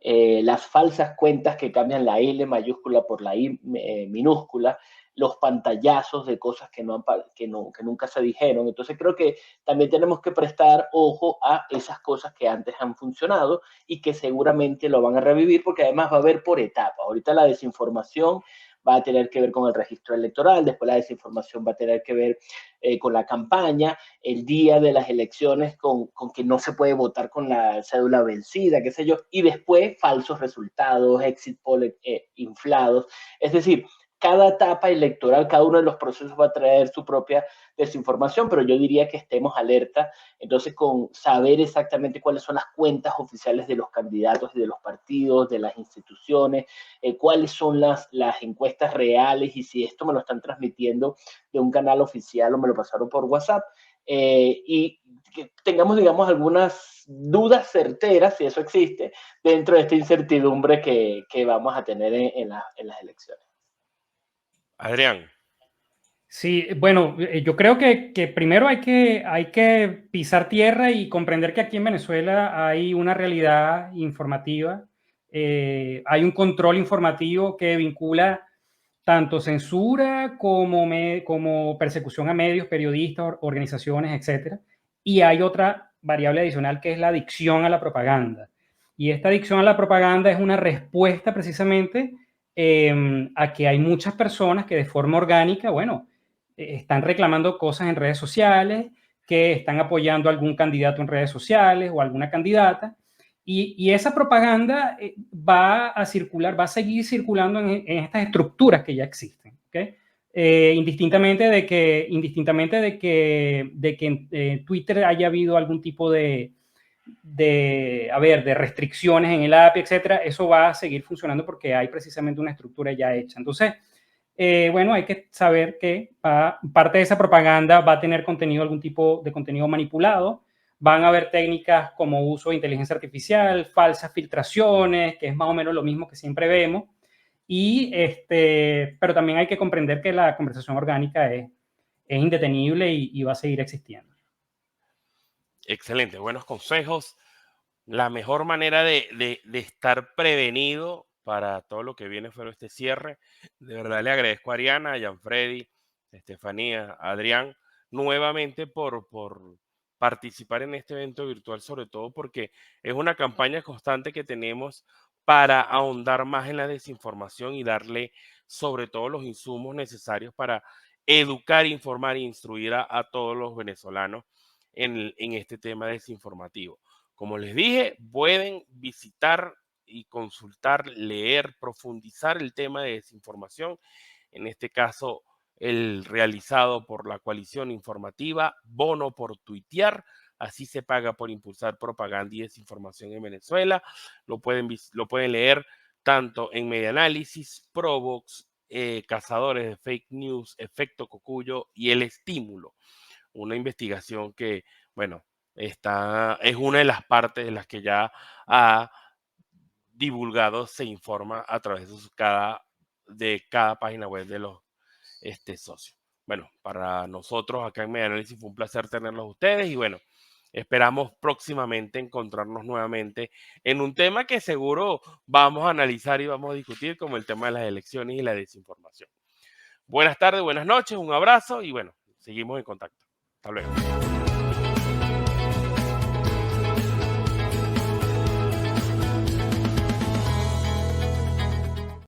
las falsas cuentas que cambian la L mayúscula por la I minúscula, los pantallazos de cosas que nunca se dijeron. Entonces creo que también tenemos que prestar ojo a esas cosas que antes han funcionado y que seguramente lo van a revivir, porque además va a haber por etapas. Ahorita la desinformación va a tener que ver con el registro electoral, después la desinformación va a tener que ver con la campaña, el día de las elecciones con que no se puede votar con la cédula vencida, qué sé yo, y después falsos resultados, exit poll inflados. Es decir, cada etapa electoral, cada uno de los procesos va a traer su propia desinformación, pero yo diría que estemos alerta, entonces con saber exactamente cuáles son las cuentas oficiales de los candidatos y de los partidos, de las instituciones, cuáles son las encuestas reales y si esto me lo están transmitiendo de un canal oficial o me lo pasaron por WhatsApp, y que tengamos, digamos, algunas dudas certeras, si eso existe, dentro de esta incertidumbre que vamos a tener en las elecciones. Adrián. Sí, bueno, yo creo que primero hay que pisar tierra y comprender que aquí en Venezuela hay una realidad informativa, hay un control informativo que vincula tanto censura como persecución a medios, periodistas, organizaciones, etc. Y hay otra variable adicional que es la adicción a la propaganda. Y esta adicción a la propaganda es una respuesta precisamente a que hay muchas personas que de forma orgánica, bueno, están reclamando cosas en redes sociales, que están apoyando a algún candidato en redes sociales o alguna candidata, y esa propaganda va a circular, va a seguir circulando en estas estructuras que ya existen, ¿okay? Indistintamente de que en Twitter haya habido algún tipo de restricciones en el API, etcétera, eso va a seguir funcionando porque hay precisamente una estructura ya hecha. Entonces, bueno, hay que saber que parte de esa propaganda va a tener contenido, algún tipo de contenido manipulado. Van a haber técnicas como uso de inteligencia artificial, falsas filtraciones, que es más o menos lo mismo que siempre vemos. Pero también hay que comprender que la conversación orgánica es indetenible y va a seguir existiendo. Excelente, buenos consejos. La mejor manera de estar prevenido para todo lo que viene fuera este cierre. De verdad le agradezco a Ariana, a Gianfreddy, a Estefanía, a Adrián, nuevamente por participar en este evento virtual, sobre todo porque es una campaña constante que tenemos para ahondar más en la desinformación y darle sobre todo los insumos necesarios para educar, informar e instruir a todos los venezolanos en este tema desinformativo. Como les dije, pueden visitar y consultar, leer, profundizar el tema de desinformación, en este caso el realizado por la coalición informativa Bono por Tuitear. Así se paga por impulsar propaganda y desinformación en Venezuela. Lo pueden leer tanto en Medianálisis, Provox, Cazadores de Fake News, Efecto Cocuyo y El Estímulo. Una investigación que, bueno, es una de las partes de las que ya ha divulgado, se informa a través de cada página web de los socios. Bueno, para nosotros acá en Medianálisis fue un placer tenerlos ustedes y bueno, esperamos próximamente encontrarnos nuevamente en un tema que seguro vamos a analizar y vamos a discutir, como el tema de las elecciones y la desinformación. Buenas tardes, buenas noches, un abrazo y bueno, seguimos en contacto. Hasta luego.